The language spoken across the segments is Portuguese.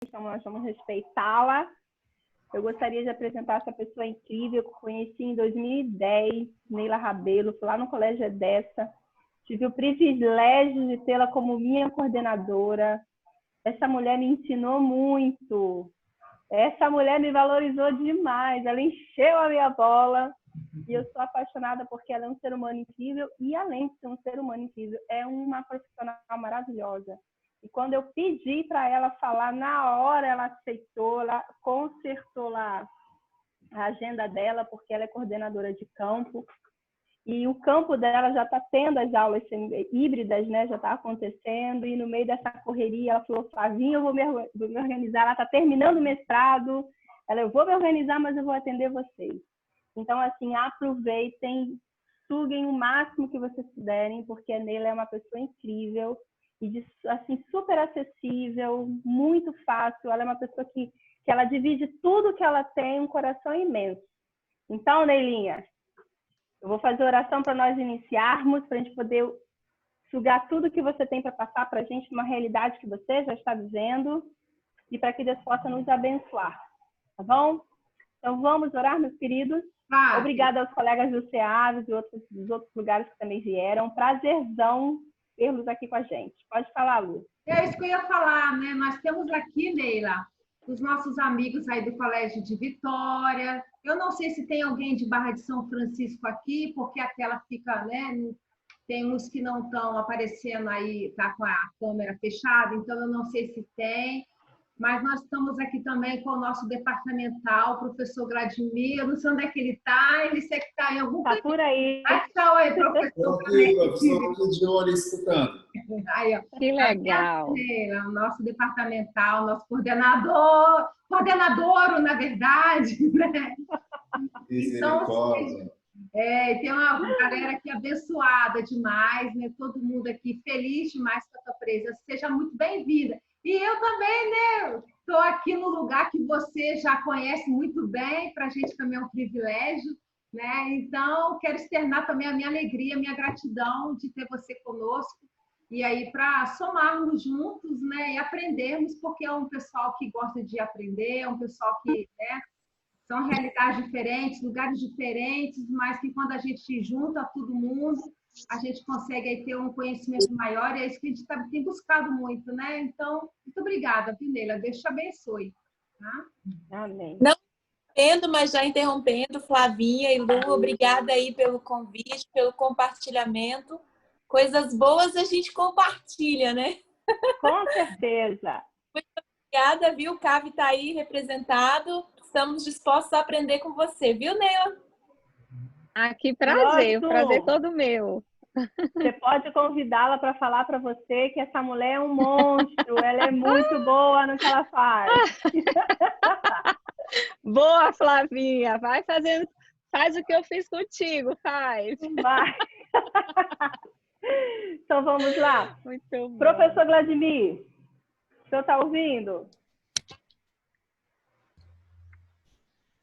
então nós vamos respeitá-la. Eu gostaria de apresentar essa pessoa incrível que eu conheci em 2010, Neila Rabelo, lá no Colégio Edessa. Tive o privilégio de tê-la como minha coordenadora. Essa mulher me ensinou muito. Essa mulher me valorizou demais. Ela encheu a minha bola. E eu sou apaixonada porque ela é um ser humano incrível. E além de ser um ser humano incrível, é uma profissional maravilhosa. E quando eu pedi para ela falar, na hora ela aceitou, ela consertou lá a agenda dela, porque ela é coordenadora de campo. E o campo dela já está tendo as aulas híbridas, né? Já está acontecendo. E no meio dessa correria, ela falou, Flavinha, eu vou me organizar. Ela está terminando o mestrado. Eu vou me organizar, mas eu vou atender vocês. Então, assim, aproveitem, suguem o máximo que vocês puderem, porque a Neila é uma pessoa incrível e assim, super acessível, muito fácil. Ela é uma pessoa que ela divide tudo que ela tem, um coração imenso. Então, Neilinha, eu vou fazer oração para nós iniciarmos, para a gente poder sugar tudo que você tem para passar para a gente, uma realidade que você já está vivendo, e para que Deus possa nos abençoar. Tá bom? Então, vamos orar, meus queridos. Obrigada aos colegas do SEAV e dos outros lugares que também vieram. Prazerzão tê-los aqui com a gente. Pode falar, Lu. É isso que eu ia falar, né? Nós temos aqui, Neila, os nossos amigos aí do Colégio de Vitória. Eu não sei se tem alguém de Barra de São Francisco aqui, porque a tela fica, né? Tem uns que não estão aparecendo aí, tá com a câmera fechada, então eu não sei se tem. Mas nós estamos aqui também com o nosso departamental, o professor Vladimir. Eu não sei onde é que ele está, ele sei que está em algum canto. Está por aí. Está aí, professor. Estou aqui, professor, aqui de olho escutando. Aí, ó. Que legal. O nosso departamental, nosso coordenador, coordenadouro, na verdade, né? Então, tem uma galera aqui abençoada demais, né? Todo mundo aqui feliz demais com a tua presença. Seja muito bem-vinda. E eu também, né? Estou aqui no lugar que você já conhece muito bem, para a gente também é um privilégio, né? Então, quero externar também a minha alegria, a minha gratidão de ter você conosco, e aí para somarmos juntos, né? E aprendermos, porque é um pessoal que gosta de aprender, é um pessoal que, né? São realidades diferentes, lugares diferentes, mas que quando a gente junta todo mundo, a gente consegue aí ter um conhecimento maior, e é isso que a gente tem buscado muito, né? Então, muito obrigada, Neila. Deus te abençoe. Tá? Amém. Não interrompendo, mas já interrompendo, Flavinha e Lu, obrigada aí pelo convite, pelo compartilhamento. Coisas boas a gente compartilha, né? Com certeza. Muito obrigada, viu? O CAV está aí representado. Estamos dispostos a aprender com você, viu, Neila? Ah, que prazer, o Nossa. prazer todo meu. Você pode convidá-la para falar para você que essa mulher é um monstro, ela é muito boa no que ela faz. Boa, Flavinha, vai fazendo, faz o que eu fiz contigo, faz. Vai. Então vamos lá. Muito bom. Professor Vladimir, o senhor está ouvindo?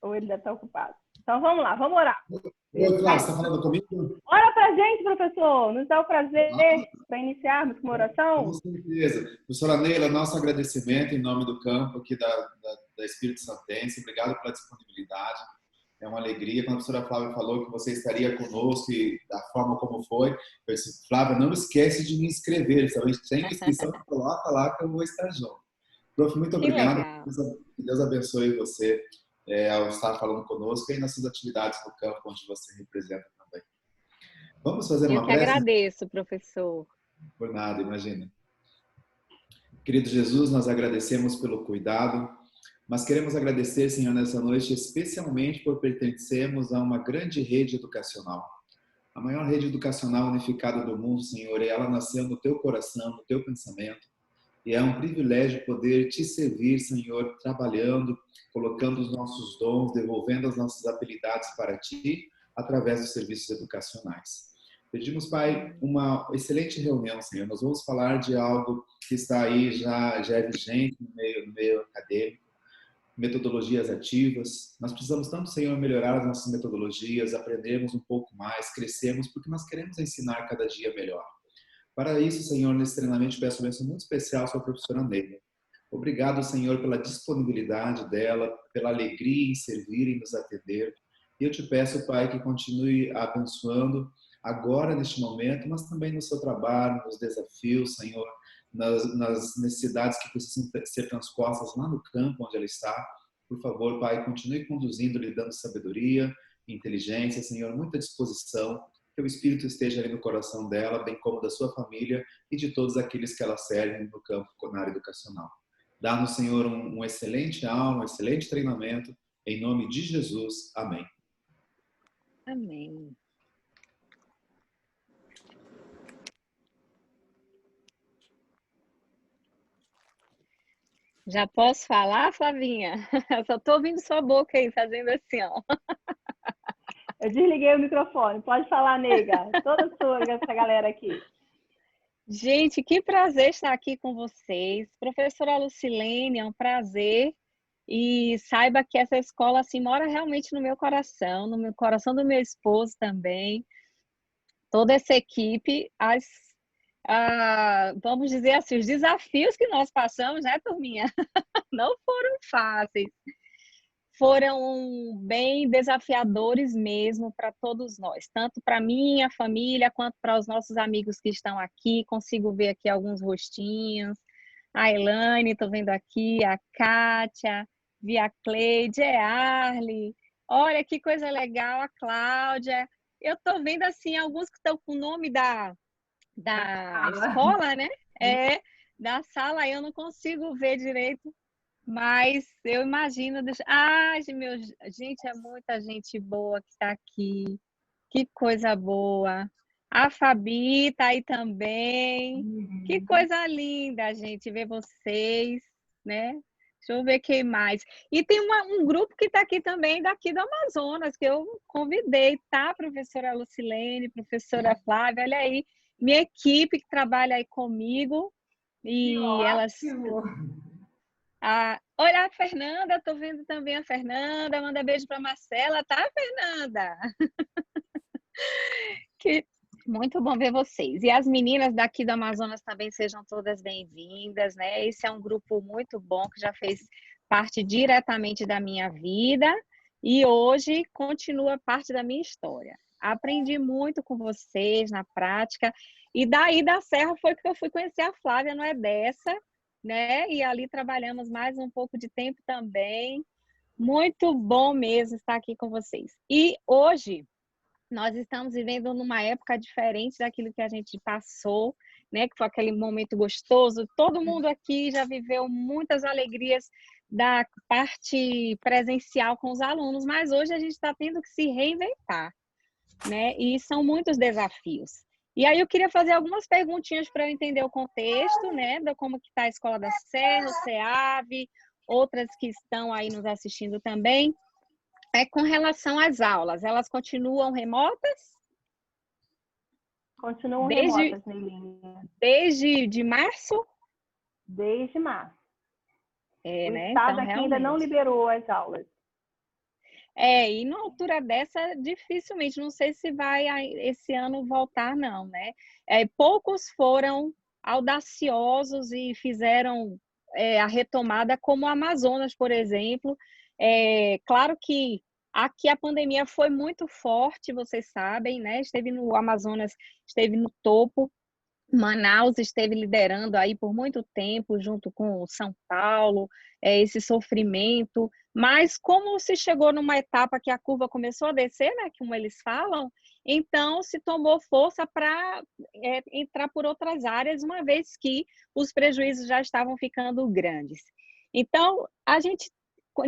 Ou ele deve estar ocupado? Então vamos lá, vamos orar. Oi, Flávio, você está falando comigo? Ora para a gente, professor, nos dá o prazer para iniciarmos com uma oração? Com certeza. Professora Neila, nosso agradecimento em nome do campo aqui da Espírito Santense. Obrigado pela disponibilidade. É uma alegria. Quando a professora Flávia falou que você estaria conosco e da forma como foi, eu disse, Flávia, não esquece de me inscrever. Se a gente tem inscrição, coloca lá que eu vou estar junto. Prof, muito obrigado. Que Deus abençoe você ao estar falando conosco e nas suas atividades no campo onde você representa também. Vamos fazer uma prece? Eu que agradeço, professor. Por nada, imagina. Querido Jesus, nós agradecemos pelo cuidado, mas queremos agradecer, Senhor, nessa noite, especialmente por pertencermos a uma grande rede educacional. A maior rede educacional unificada do mundo, Senhor, e ela nasceu no teu coração, no teu pensamento. E é um privilégio poder te servir, Senhor, trabalhando, colocando os nossos dons, devolvendo as nossas habilidades para ti, através dos serviços educacionais. Pedimos, Pai, uma excelente reunião, Senhor. Nós vamos falar de algo que está aí, já é vigente no meio acadêmico, metodologias ativas. Nós precisamos tanto, Senhor, melhorar as nossas metodologias, aprendermos um pouco mais, crescermos, porque nós queremos ensinar cada dia melhor. Para isso, Senhor, nesse treinamento, peço uma bênção muito especial à sua professora Neila. Obrigado, Senhor, pela disponibilidade dela, pela alegria em servir e nos atender. E eu te peço, Pai, que continue abençoando agora, neste momento, mas também no seu trabalho, nos desafios, Senhor, nas necessidades que precisam ser transpostas lá no campo onde ela está. Por favor, Pai, continue conduzindo, lhe dando sabedoria, inteligência, Senhor, muita disposição, que o Espírito esteja ali no coração dela, bem como da sua família e de todos aqueles que ela serve no campo, na área educacional. Dá-nos, Senhor, um excelente aula, um excelente treinamento, em nome de Jesus. Amém. Amém. Já posso falar, Flavinha? Eu só estou ouvindo sua boca aí, fazendo assim, ó. Eu desliguei o microfone. Pode falar, nega. Toda sua, essa galera aqui. Gente, que prazer estar aqui com vocês. Professora Lucilene, é um prazer. E saiba que essa escola assim, mora realmente no meu coração do meu esposo também. Toda essa equipe, vamos dizer assim, os desafios que nós passamos, né, turminha? Não foram fáceis. Foram bem desafiadores mesmo para todos nós, tanto para minha família quanto para os nossos amigos que estão aqui. Consigo ver aqui alguns rostinhos. A Elaine, estou vendo aqui, a Kátia, Via Cleide, Arli. Olha que coisa legal, a Cláudia. Eu estou vendo assim alguns que estão com o nome da escola, né? Da sala, eu não consigo ver direito. Mas eu imagino... Gente, é muita gente boa que está aqui. Que coisa boa. A Fabi está aí também. Que coisa linda, a gente, ver vocês, né? Deixa eu ver quem mais. E tem um grupo que está aqui também, daqui do Amazonas, que eu convidei, tá? Professora Lucilene, professora Flávia, olha aí. Minha equipe que trabalha aí comigo. E elas... olha a Fernanda, estou vendo também a Fernanda. Manda beijo para Marcela, tá, Fernanda? Muito bom ver vocês. E as meninas daqui do Amazonas também sejam todas bem-vindas, né? Esse é um grupo muito bom que já fez parte diretamente da minha vida e hoje continua parte da minha história. Aprendi muito com vocês na prática e daí da Serra foi que eu fui conhecer a Flávia no EDESA, né? E ali trabalhamos mais um pouco de tempo também. Muito bom mesmo estar aqui com vocês. E hoje nós estamos vivendo numa época diferente daquilo que a gente passou, né? Que foi aquele momento gostoso. Todo mundo aqui já viveu muitas alegrias da parte presencial com os alunos, mas hoje a gente está tendo que se reinventar, né? E são muitos desafios. E aí eu queria fazer algumas perguntinhas para eu entender o contexto, né? De como que está a Escola da Serra, o CEAV, outras que estão aí nos assistindo também. Com relação às aulas, elas continuam remotas? Continuam remotas, Neilinha. Desde março? Desde março. O né? Estado Então, aqui realmente ainda não liberou as aulas. E numa altura dessa, dificilmente, não sei se vai esse ano voltar, não, né? Poucos foram audaciosos e fizeram a retomada, como o Amazonas, por exemplo. Claro que aqui a pandemia foi muito forte, vocês sabem, né? Esteve no Amazonas, esteve no topo. Manaus esteve liderando aí por muito tempo, junto com São Paulo, esse sofrimento. Mas como se chegou numa etapa que a curva começou a descer, né, como eles falam, então se tomou força para entrar por outras áreas, uma vez que os prejuízos já estavam ficando grandes. Então,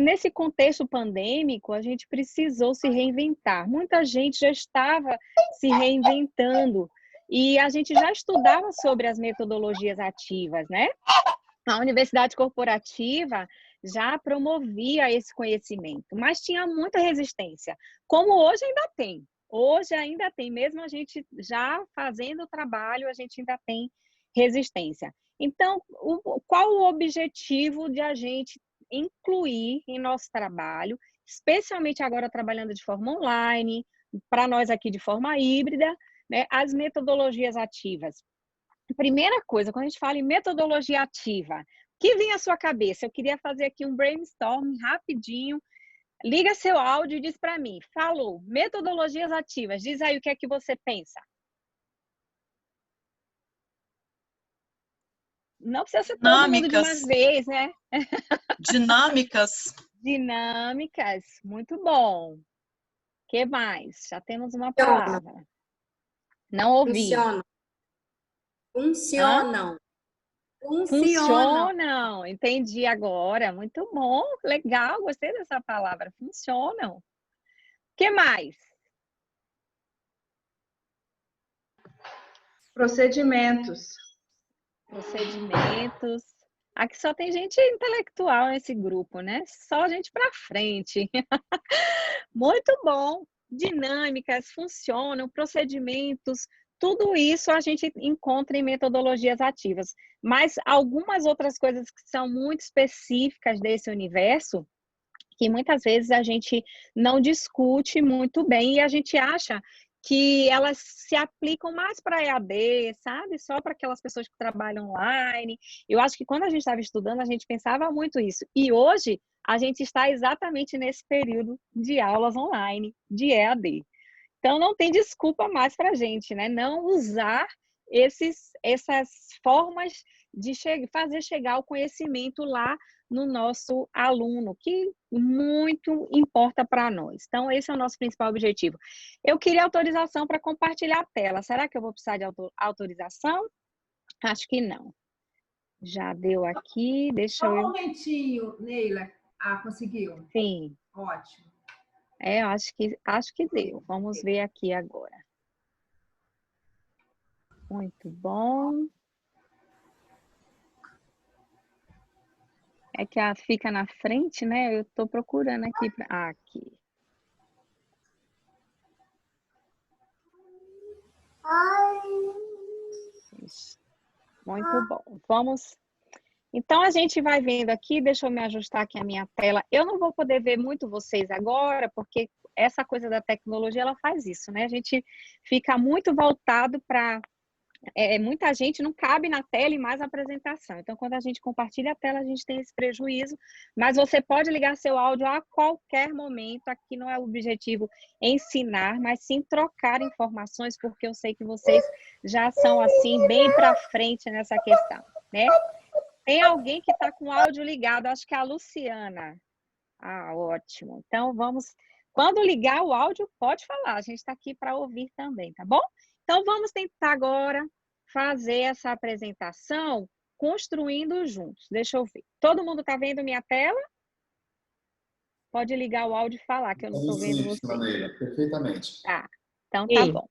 nesse contexto pandêmico, a gente precisou se reinventar. Muita gente já estava se reinventando e a gente já estudava sobre as metodologias ativas, né? A Universidade Corporativa já promovia esse conhecimento, mas tinha muita resistência, como hoje ainda tem. Hoje ainda tem, mesmo a gente já fazendo o trabalho, a gente ainda tem resistência. Então, qual o objetivo de a gente incluir em nosso trabalho, especialmente agora trabalhando de forma online, para nós aqui de forma híbrida, né, as metodologias ativas? Primeira coisa, quando a gente fala em metodologia ativa, que vem à sua cabeça? Eu queria fazer aqui um brainstorm rapidinho. Liga seu áudio e diz para mim. Falou, metodologias ativas. Diz aí o que é que você pensa. Não precisa ser todo mundo de uma vez, né? Dinâmicas. Dinâmicas, muito bom. O que mais? Já temos uma palavra. Não ouvi. Funcionam. Funcionam. Entendi agora. Muito bom. Legal. Gostei dessa palavra. Funcionam. O que mais? Procedimentos. Procedimentos. Aqui só tem gente intelectual nesse grupo, né? Só gente para frente. Muito bom. Dinâmicas, funcionam, procedimentos, tudo isso a gente encontra em metodologias ativas. Mas algumas outras coisas que são muito específicas desse universo, que muitas vezes a gente não discute muito bem e a gente acha que elas se aplicam mais para EAD, sabe? Só para aquelas pessoas que trabalham online. Eu acho que quando a gente estava estudando, a gente pensava muito isso. E hoje, a gente está exatamente nesse período de aulas online, de EAD. Então, não tem desculpa mais para a gente, né? Não usar essas formas de fazer chegar o conhecimento lá no nosso aluno, que muito importa para nós. Então, esse é o nosso principal objetivo. Eu queria autorização para compartilhar a tela. Será que eu vou precisar de autorização? Acho que não. Já deu aqui, deixa eu... Só um momentinho, Neila. Ah, conseguiu? Sim. Ótimo. É, acho que deu. Vamos ver aqui agora. Muito bom. É que fica na frente, né? Eu estou procurando aqui. Aqui. Muito bom. Vamos. Então, a gente vai vendo aqui. Deixa eu me ajustar aqui a minha tela. Eu não vou poder ver muito vocês agora, porque essa coisa da tecnologia, ela faz isso, né? A gente fica muito voltado para... muita gente não cabe na tela e mais a apresentação. Então, quando a gente compartilha a tela, a gente tem esse prejuízo, mas você pode ligar seu áudio a qualquer momento. Aqui não é o objetivo ensinar, mas sim trocar informações, porque eu sei que vocês já são, assim, bem para frente nessa questão, né? Tem alguém que está com o áudio ligado, acho que é a Luciana. Ah, ótimo. Então, vamos... Quando ligar o áudio, pode falar. A gente está aqui para ouvir também, tá bom? Então, vamos tentar agora fazer essa apresentação construindo juntos. Deixa eu ver. Todo mundo está vendo minha tela? Pode ligar o áudio e falar, que eu não estou vendo você. Perfeitamente. Tá. Então, tá bom.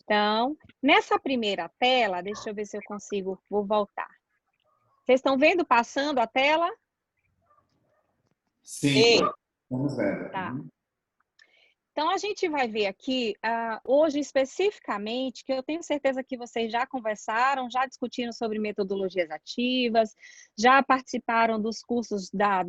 Então, nessa primeira tela, deixa eu ver se eu consigo, vou voltar. Vocês estão vendo passando a tela? Sim. Vamos ver. Tá. Então, a gente vai ver aqui, hoje especificamente, que eu tenho certeza que vocês já conversaram, já discutiram sobre metodologias ativas, já participaram dos cursos da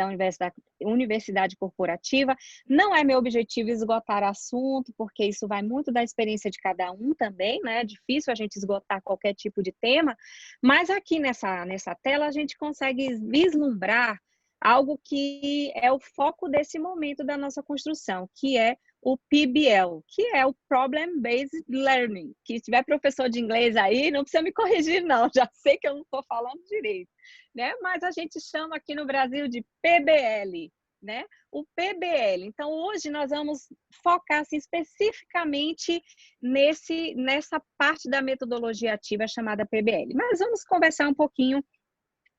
Universidade Corporativa. Não é meu objetivo esgotar assunto, porque isso vai muito da experiência de cada um também, né? É difícil a gente esgotar qualquer tipo de tema, mas aqui nessa tela a gente consegue vislumbrar algo que é o foco desse momento da nossa construção, que é o PBL, que é o Problem Based Learning. Que se tiver professor de inglês aí, não precisa me corrigir não, já sei que eu não estou falando direito, né? Mas a gente chama aqui no Brasil de PBL, né? O PBL. Então, hoje nós vamos focar assim, especificamente nessa parte da metodologia ativa chamada PBL. Mas vamos conversar um pouquinho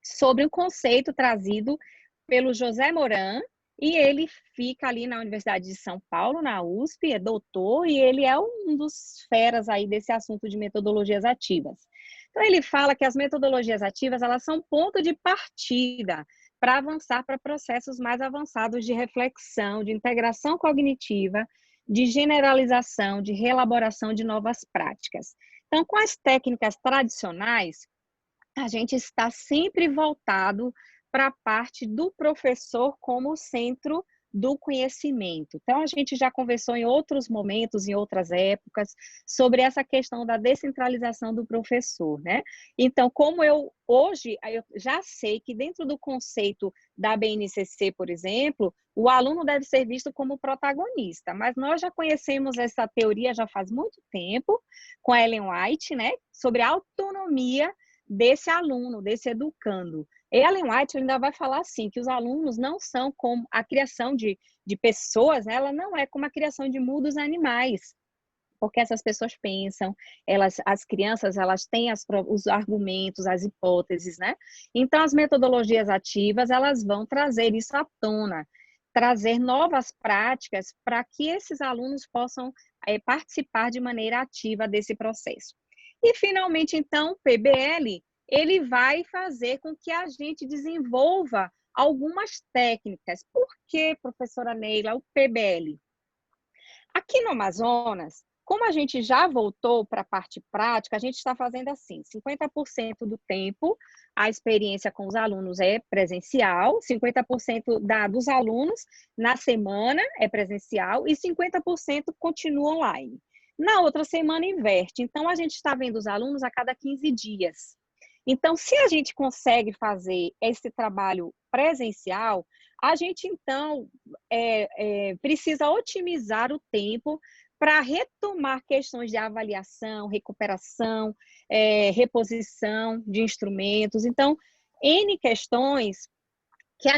sobre um conceito trazido pelo José Moran, e ele fica ali na Universidade de São Paulo, na USP, é doutor, e ele é um dos feras aí desse assunto de metodologias ativas. Então, ele fala que as metodologias ativas, elas são ponto de partida para avançar para processos mais avançados de reflexão, de integração cognitiva, de generalização, de reelaboração de novas práticas. Então, com as técnicas tradicionais, a gente está sempre voltado para a parte do professor como centro do conhecimento. Então, a gente já conversou em outros momentos, em outras épocas, sobre essa questão da descentralização do professor, né? Então, como hoje eu já sei que dentro do conceito da BNCC, por exemplo, o aluno deve ser visto como protagonista, mas nós já conhecemos essa teoria já faz muito tempo, com a Ellen White, né? Sobre a autonomia desse aluno, desse educando. Ellen White ainda vai falar assim, que os alunos não são como a criação de pessoas, né? Ela não é como a criação de mudos animais, porque essas pessoas pensam, as crianças, elas têm os argumentos, as hipóteses, né? Então, as metodologias ativas, elas vão trazer isso à tona, trazer novas práticas para que esses alunos possam participar de maneira ativa desse processo. E, finalmente, então, o PBL, ele vai fazer com que a gente desenvolva algumas técnicas. Por que, professora Neila, o PBL? Aqui no Amazonas, como a gente já voltou para a parte prática, a gente está fazendo assim, 50% do tempo a experiência com os alunos é presencial, 50% dos alunos na semana é presencial e 50% continua online. Na outra semana inverte, então a gente está vendo os alunos a cada 15 dias. Então, se a gente consegue fazer esse trabalho presencial, a gente, então, precisa otimizar o tempo para retomar questões de avaliação, recuperação, reposição de instrumentos. Então, N questões que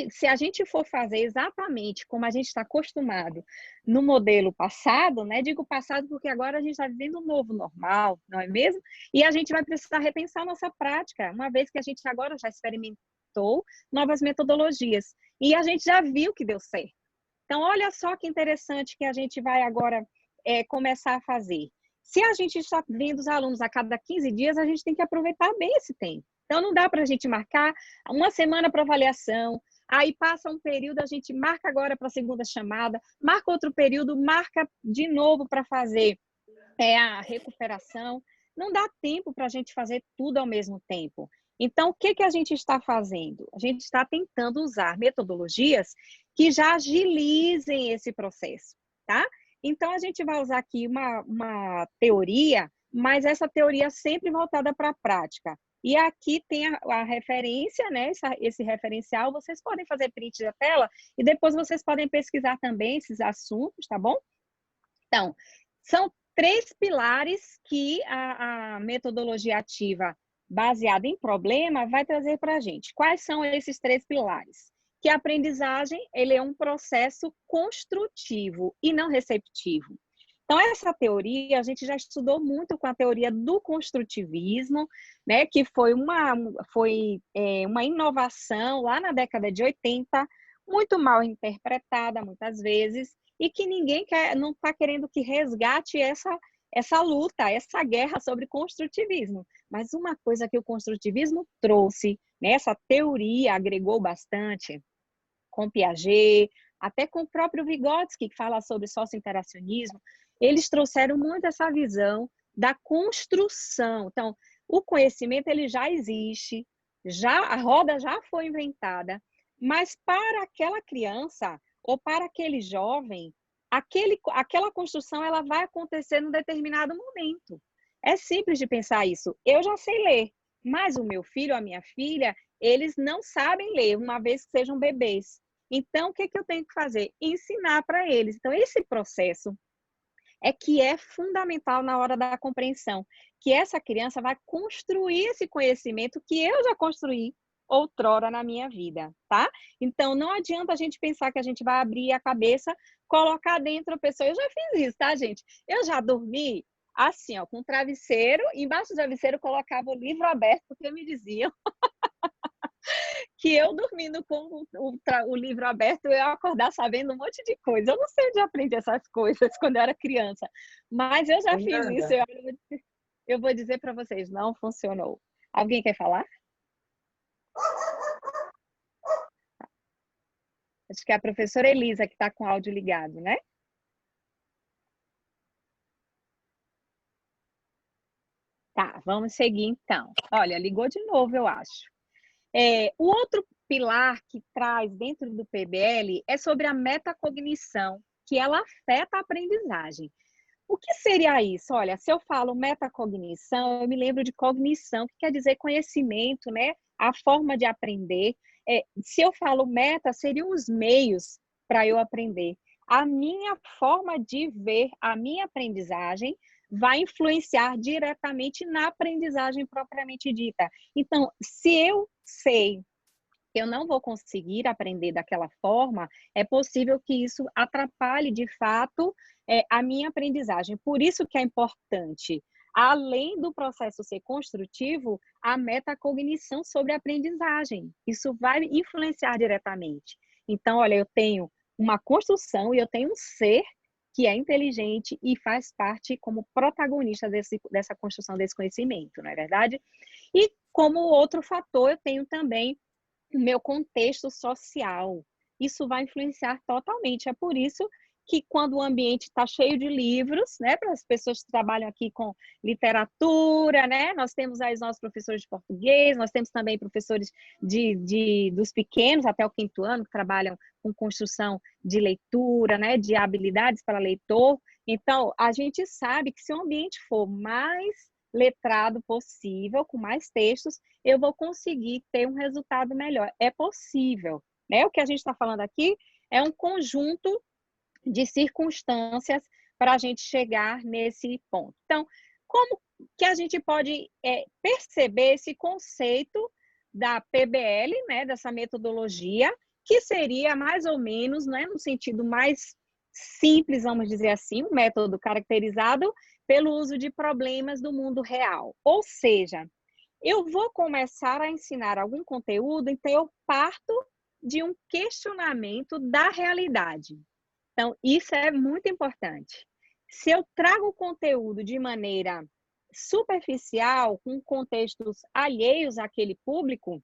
se a gente for fazer exatamente como a gente está acostumado no modelo passado, né? Digo passado porque agora a gente está vivendo um novo normal, não é mesmo? E a gente vai precisar repensar a nossa prática, uma vez que a gente agora já experimentou novas metodologias. E a gente já viu que deu certo. Então, olha só que interessante que a gente vai agora começar a fazer. Se a gente está vendo os alunos a cada 15 dias, a gente tem que aproveitar bem esse tempo. Então, não dá para a gente marcar uma semana para avaliação, aí passa um período, a gente marca agora para a segunda chamada, marca outro período, marca de novo para fazer a recuperação. Não dá tempo para a gente fazer tudo ao mesmo tempo. Então, o que a gente está fazendo? A gente está tentando usar metodologias que já agilizem esse processo, tá? Então, a gente vai usar aqui uma teoria, mas essa teoria sempre voltada para a prática. E aqui tem a referência, né? Esse referencial, vocês podem fazer print da tela e depois vocês podem pesquisar também esses assuntos, tá bom? Então, são 3 pilares que a metodologia ativa baseada em problema vai trazer para a gente. Quais são esses 3 pilares? Que a aprendizagem, ele é um processo construtivo e não receptivo. Então, essa teoria, a gente já estudou muito com a teoria do construtivismo, né, que foi uma inovação lá na década de 80, muito mal interpretada muitas vezes, e que ninguém não está querendo que resgate essa luta, essa guerra sobre construtivismo. Mas uma coisa que o construtivismo trouxe, né, essa teoria agregou bastante, com Piaget, até com o próprio Vygotsky, que fala sobre socio-interacionismo, eles trouxeram muito essa visão da construção. Então, o conhecimento ele já existe, a roda já foi inventada, mas para aquela criança ou para aquele jovem, aquela construção ela vai acontecer num determinado momento. É simples de pensar isso. Eu já sei ler, mas o meu filho, a minha filha, eles não sabem ler, uma vez que sejam bebês. Então, o que eu tenho que fazer? Ensinar para eles. Então, esse processo que é fundamental na hora da compreensão, que essa criança vai construir esse conhecimento que eu já construí outrora na minha vida, tá? Então, não adianta a gente pensar que a gente vai abrir a cabeça, colocar dentro a pessoa. Eu já fiz isso, tá, gente? Eu já dormi assim, ó, com um travesseiro, embaixo do travesseiro eu colocava o livro aberto, porque me diziam que eu dormindo com o livro aberto, eu ia acordar sabendo um monte de coisa. Eu não sei onde eu aprendi essas coisas quando eu era criança, mas eu já fiz isso. Eu vou dizer para vocês, não funcionou. Alguém quer falar? Acho que é a professora Elisa que está com o áudio ligado, né? Tá, vamos seguir então. Olha, ligou de novo, eu acho. O outro pilar que traz dentro do PBL é sobre a metacognição, que ela afeta a aprendizagem. O que seria isso? Olha, se eu falo metacognição, eu me lembro de cognição, que quer dizer conhecimento, né? A forma de aprender. Se eu falo meta, seriam os meios para eu aprender. A minha forma de ver a minha aprendizagem vai influenciar diretamente na aprendizagem propriamente dita. Então, se eu sei que eu não vou conseguir aprender daquela forma, é possível que isso atrapalhe, de fato, a minha aprendizagem. Por isso que é importante, além do processo ser construtivo, a metacognição sobre a aprendizagem. Isso vai influenciar diretamente. Então, olha, eu tenho uma construção e eu tenho um ser que é inteligente e faz parte como protagonista dessa construção desse conhecimento, não é verdade? E como outro fator, eu tenho também o meu contexto social. Isso vai influenciar totalmente. É por isso que quando o ambiente está cheio de livros, né, para as pessoas que trabalham aqui com literatura, né, nós temos aí os nossos professores de português, nós temos também professores dos pequenos até o 5º ano que trabalham com construção de leitura, né, de habilidades para leitor. Então, a gente sabe que se o ambiente for mais letrado possível, com mais textos, eu vou conseguir ter um resultado melhor. É possível, né? O que a gente está falando aqui é um conjunto de circunstâncias para a gente chegar nesse ponto. Então, como que a gente pode perceber esse conceito da PBL, né, dessa metodologia, que seria mais ou menos, né, no sentido mais simples, vamos dizer assim, um método caracterizado pelo uso de problemas do mundo real. Ou seja, eu vou começar a ensinar algum conteúdo, então eu parto de um questionamento da realidade. Então, isso é muito importante. Se eu trago o conteúdo de maneira superficial, com contextos alheios àquele público,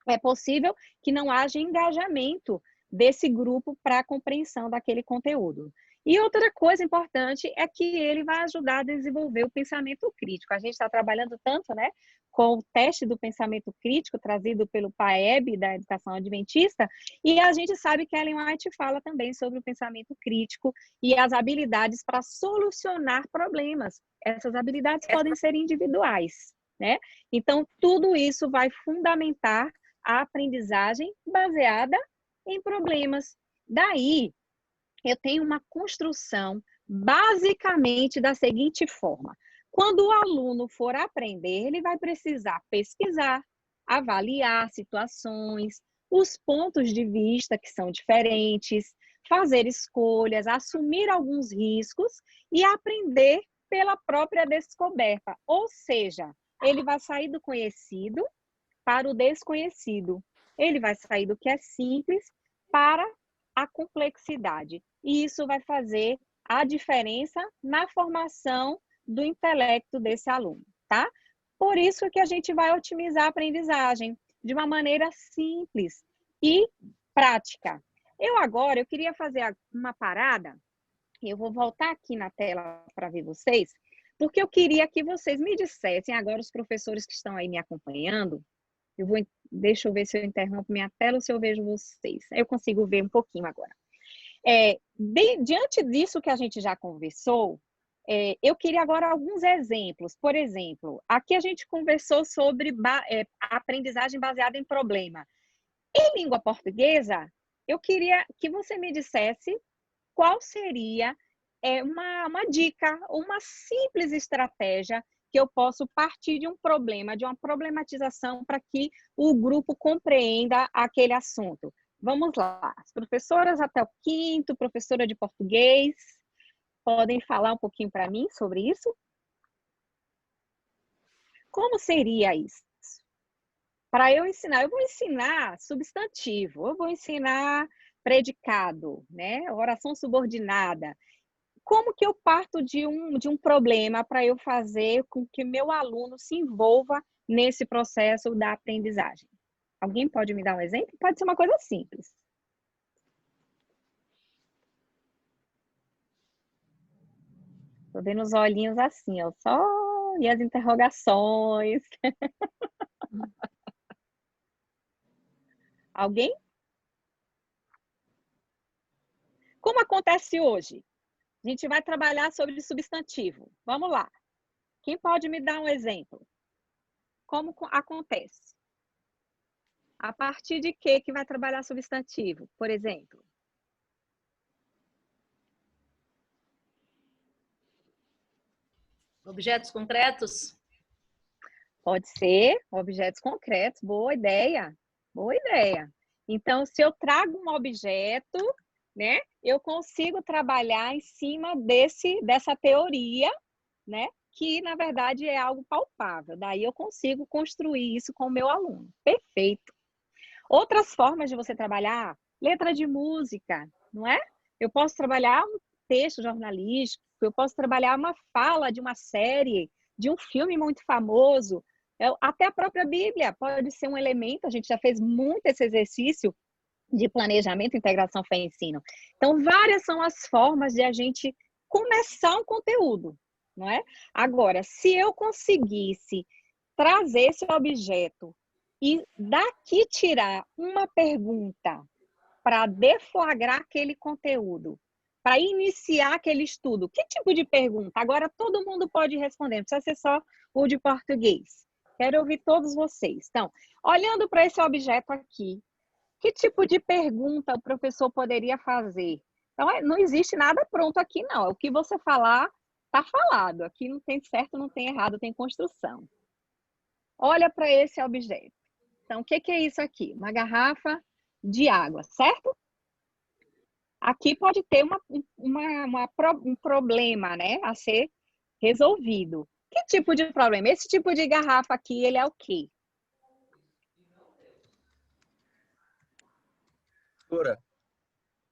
é possível que não haja engajamento desse grupo para a compreensão daquele conteúdo. E outra coisa importante é que ele vai ajudar a desenvolver o pensamento crítico. A gente está trabalhando tanto, né, com o teste do pensamento crítico trazido pelo PAEB da Educação Adventista, e a gente sabe que Ellen White fala também sobre o pensamento crítico e as habilidades para solucionar problemas. Essas habilidades podem ser individuais, né? Então, tudo isso vai fundamentar a aprendizagem baseada em problemas. Daí, eu tenho uma construção basicamente da seguinte forma. Quando o aluno for aprender, ele vai precisar pesquisar, avaliar situações, os pontos de vista que são diferentes, fazer escolhas, assumir alguns riscos e aprender pela própria descoberta. Ou seja, ele vai sair do conhecido para o desconhecido. Ele vai sair do que é simples para a complexidade. E isso vai fazer a diferença na formação do intelecto desse aluno, tá? Por isso que a gente vai otimizar a aprendizagem de uma maneira simples e prática. Eu queria fazer uma parada, eu vou voltar aqui na tela para ver vocês, porque eu queria que vocês me dissessem, agora os professores que estão aí me acompanhando, deixa eu ver se eu interrompo minha tela ou se eu vejo vocês. Eu consigo ver um pouquinho agora. Diante disso que a gente já conversou, eu queria agora alguns exemplos. Por exemplo, aqui a gente conversou sobre aprendizagem baseada em problema. Em língua portuguesa, eu queria que você me dissesse qual seria uma dica, uma simples estratégia que eu posso partir de um problema, de uma problematização para que o grupo compreenda aquele assunto. Vamos lá, as professoras até o 5º, professora de português, podem falar um pouquinho para mim sobre isso? Como seria isso? Para eu vou ensinar substantivo, eu vou ensinar predicado, né? Oração subordinada. Como que eu parto de um problema para eu fazer com que meu aluno se envolva nesse processo da aprendizagem? Alguém pode me dar um exemplo? Pode ser uma coisa simples. Estou vendo os olhinhos assim, ó, só e as interrogações. Alguém? Como acontece hoje? A gente vai trabalhar sobre substantivo. Vamos lá. Quem pode me dar um exemplo? Como acontece? A partir de que vai trabalhar substantivo, por exemplo? Objetos concretos? Pode ser objetos concretos. Boa ideia. Boa ideia. Então, se eu trago um objeto, né, eu consigo trabalhar em cima dessa teoria, né, que na verdade é algo palpável. Daí eu consigo construir isso com o meu aluno. Perfeito. Outras formas de você trabalhar, letra de música, não é? Eu posso trabalhar um texto jornalístico, eu posso trabalhar uma fala de uma série, de um filme muito famoso, até a própria Bíblia pode ser um elemento, a gente já fez muito esse exercício de planejamento, integração, fé e ensino. Então, várias são as formas de a gente começar um conteúdo, não é? Agora, se eu conseguisse trazer esse objeto e daqui tirar uma pergunta para deflagrar aquele conteúdo, para iniciar aquele estudo, que tipo de pergunta? Agora todo mundo pode responder, não precisa ser só o de português. Quero ouvir todos vocês. Então, olhando para esse objeto aqui, que tipo de pergunta o professor poderia fazer? Então, não existe nada pronto aqui, não. O que você falar, está falado. Aqui não tem certo, não tem errado, tem construção. Olha para esse objeto. Então, o que é isso aqui? Uma garrafa de água, certo? Aqui pode ter um problema, né, a ser resolvido. Que tipo de problema? Esse tipo de garrafa aqui, ele é o quê?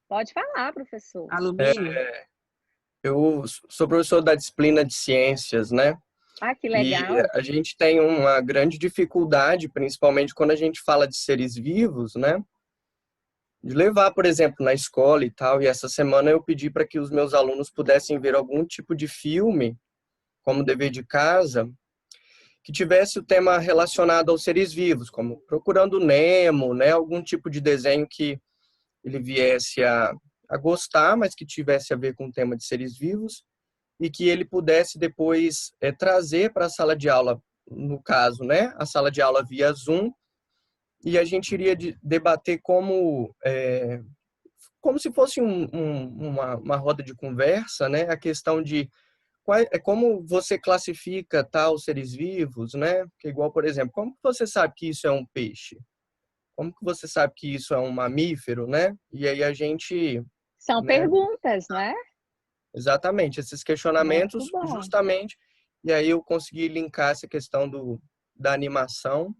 Pode falar, professor. Alumínio. Eu sou professor da disciplina de ciências, né? Ah, que legal. E a gente tem uma grande dificuldade, principalmente quando a gente fala de seres vivos, né? De levar, por exemplo, na escola e tal. E essa semana eu pedi para que os meus alunos pudessem ver algum tipo de filme, como dever de casa, que tivesse o tema relacionado aos seres vivos, como Procurando Nemo, né? Algum tipo de desenho que ele viesse a gostar, mas que tivesse a ver com o tema de seres vivos e que ele pudesse depois trazer para a sala de aula, no caso, né, a sala de aula via Zoom, e a gente iria debater como se fosse uma roda de conversa, né, a questão de como você classifica tal seres vivos, né, que igual, por exemplo, como que você sabe que isso é um peixe? Como que você sabe que isso é um mamífero, né? E aí a gente... São perguntas, não é? Exatamente, esses questionamentos, justamente. E aí eu consegui linkar essa questão da animação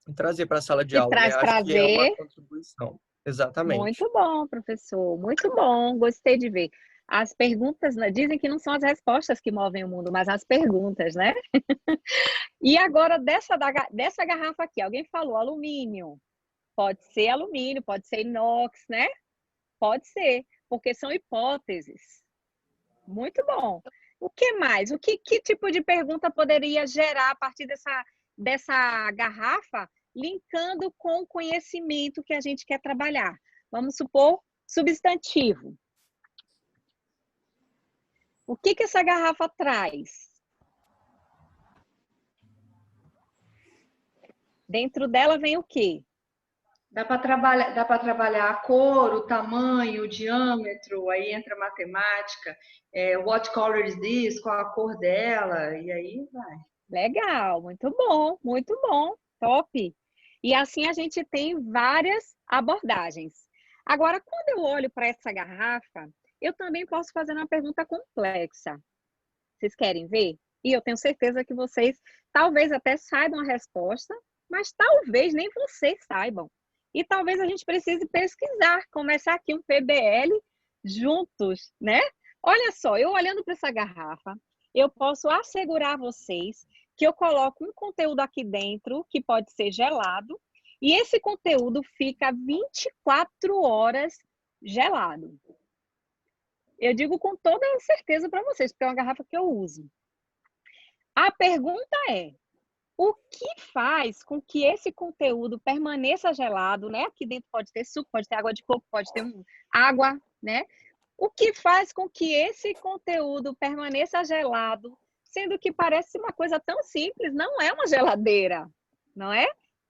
e trazer para a sala de aula, né? Acho que é uma contribuição. Exatamente. Muito bom, professor. Muito bom. Gostei de ver. As perguntas, né, dizem que não são as respostas que movem o mundo, mas as perguntas, né? E agora, dessa garrafa aqui, alguém falou alumínio. Pode ser alumínio, pode ser inox, né? Pode ser, porque são hipóteses. Muito bom. O que mais? Que tipo de pergunta poderia gerar a partir dessa garrafa, linkando com o conhecimento que a gente quer trabalhar? Vamos supor, substantivo. O que essa garrafa traz? Dentro dela vem o quê? Dá para trabalhar a cor, o tamanho, o diâmetro, aí entra a matemática, what color is this, qual a cor dela, e aí vai. Legal, muito bom, top. E assim a gente tem várias abordagens. Agora, quando eu olho para essa garrafa, eu também posso fazer uma pergunta complexa. Vocês querem ver? E eu tenho certeza que vocês talvez até saibam a resposta, mas talvez nem vocês saibam. E talvez a gente precise pesquisar, começar aqui um PBL juntos, né? Olha só, eu olhando para essa garrafa, eu posso assegurar a vocês que eu coloco um conteúdo aqui dentro, que pode ser gelado, e esse conteúdo fica 24 horas gelado. Eu digo com toda certeza para vocês, porque é uma garrafa que eu uso. A pergunta é, O que faz com que esse conteúdo permaneça gelado, né? Aqui dentro pode ter suco, pode ter água de coco, pode ter água, né? O que faz com que esse conteúdo permaneça gelado, sendo que parece uma coisa tão simples, não é uma geladeira, não é?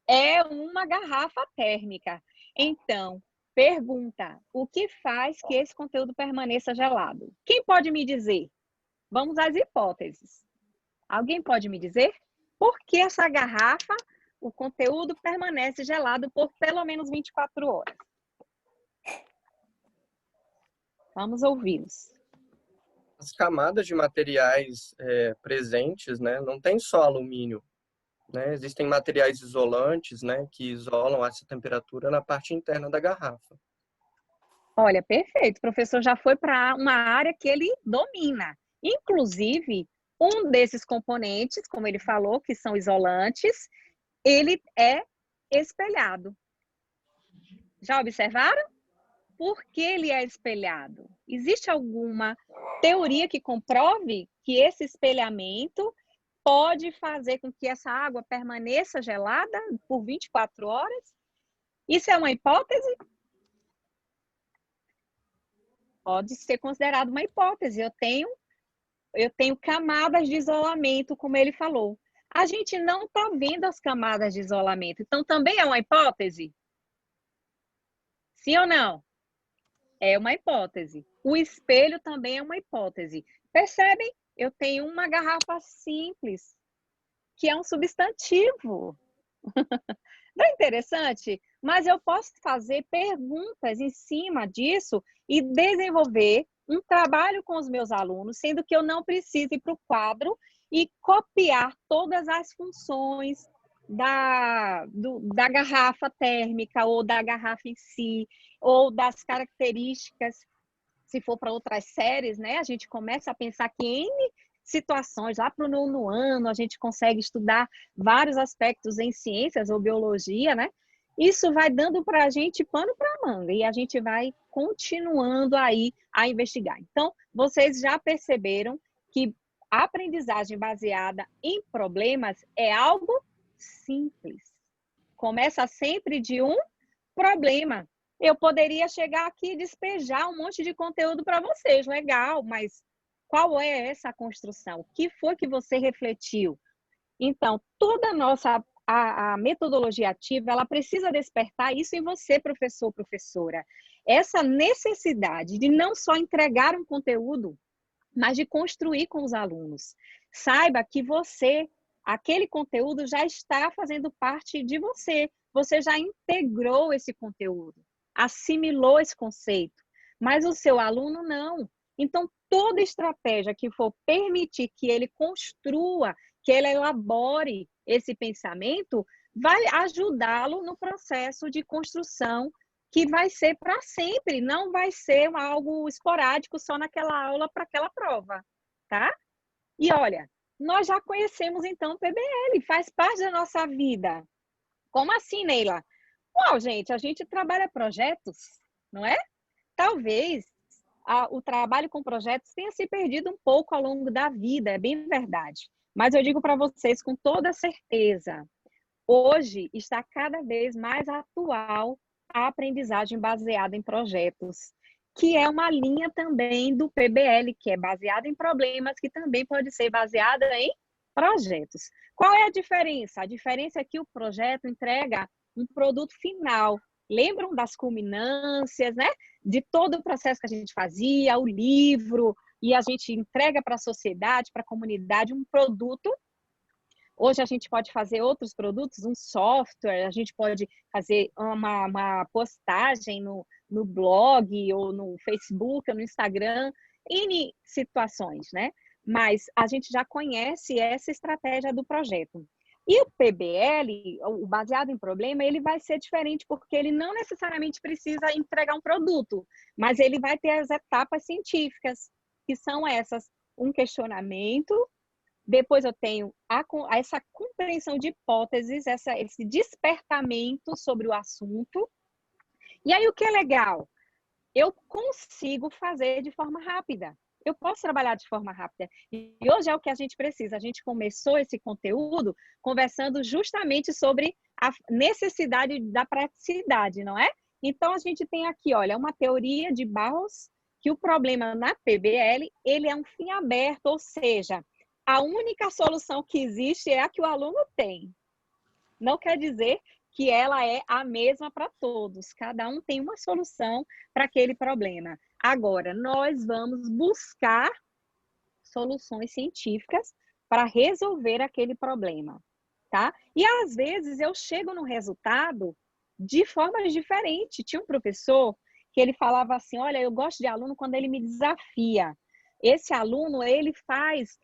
É uma garrafa térmica. Então, pergunta, o que faz que esse conteúdo permaneça gelado? Quem pode me dizer? Vamos às hipóteses. Alguém pode me dizer por que essa garrafa, o conteúdo permanece gelado por pelo menos 24 horas? Vamos ouvi-los. As camadas de materiais presentes, né, não tem só alumínio, né? Existem materiais isolantes, né, que isolam essa temperatura na parte interna da garrafa. Olha, perfeito. O professor já foi para uma área que ele domina. Inclusive, um desses componentes, como ele falou, que são isolantes, ele é espelhado. Já observaram? Por que ele é espelhado? Existe alguma teoria que comprove que esse espelhamento pode fazer com que essa água permaneça gelada por 24 horas? Isso é uma hipótese? Pode ser considerado uma hipótese. Eu tenho camadas de isolamento, como ele falou. A gente não está vendo as camadas de isolamento. Então, também é uma hipótese? Sim ou não? É uma hipótese. O espelho também é uma hipótese. Percebem? Eu tenho uma garrafa simples, que é um substantivo. Não é interessante? Mas eu posso fazer perguntas em cima disso e desenvolver um trabalho com os meus alunos, sendo que eu não preciso ir para o quadro e copiar todas as funções da garrafa térmica ou da garrafa em si, ou das características, se for para outras séries, né? A gente começa a pensar que em situações, lá para o 9º ano, a gente consegue estudar vários aspectos em ciências ou biologia, né? Isso vai dando para a gente pano para manga e a gente vai continuando aí a investigar. Então, vocês já perceberam que a aprendizagem baseada em problemas é algo simples. Começa sempre de um problema. Eu poderia chegar aqui e despejar um monte de conteúdo para vocês, legal, mas qual é essa construção? O que foi que você refletiu? Então, toda a nossa a metodologia ativa, ela precisa despertar isso em você, professor, professora. Essa necessidade de não só entregar um conteúdo, mas de construir com os alunos. Saiba que você, aquele conteúdo já está fazendo parte de você. Você já integrou esse conteúdo, assimilou esse conceito, mas o seu aluno não. Então, toda estratégia que for permitir que ele construa, que ele elabore esse pensamento, vai ajudá-lo no processo de construção que vai ser para sempre, não vai ser algo esporádico só naquela aula para aquela prova, tá? E olha, nós já conhecemos então o PBL, faz parte da nossa vida. Como assim, Neila? Uau, gente, a gente trabalha projetos, não é? Talvez o trabalho com projetos tenha se perdido um pouco ao longo da vida, é bem verdade. Mas eu digo para vocês com toda certeza, hoje está cada vez mais atual a aprendizagem baseada em projetos, que é uma linha também do PBL, que é baseada em problemas, que também pode ser baseada em projetos. Qual é a diferença? A diferença é que o projeto entrega um produto final. Lembram das culminâncias, né? De todo o processo que a gente fazia, o livro, e a gente entrega para a sociedade, para a comunidade, um produto. Hoje a gente pode fazer outros produtos, um software, a gente pode fazer uma postagem no blog, ou no Facebook, ou no Instagram, N situações, né? Mas a gente já conhece essa estratégia do projeto. E o PBL, o baseado em problema, ele vai ser diferente, porque ele não necessariamente precisa entregar um produto, mas ele vai ter as etapas científicas, que são essas: um questionamento, depois eu tenho essa compreensão de hipóteses, esse despertamento sobre o assunto. E aí o que é legal? Eu consigo fazer de forma rápida. eu posso trabalhar de forma rápida. E hoje é o que a gente precisa. A gente começou esse conteúdo conversando justamente sobre a necessidade da praticidade, não é? Então, a gente tem aqui, olha, uma teoria de Barros, que o problema na PBL, ele é um fim aberto, ou seja, a única solução que existe é a que o aluno tem. Não quer dizer que ela é a mesma para todos. Cada um tem uma solução para aquele problema. Agora, nós vamos buscar soluções científicas para resolver aquele problema, tá? E às vezes eu chego no resultado de formas diferentes. Tinha um professor que ele falava assim, olha, eu gosto de aluno quando ele me desafia. Esse aluno, ele faz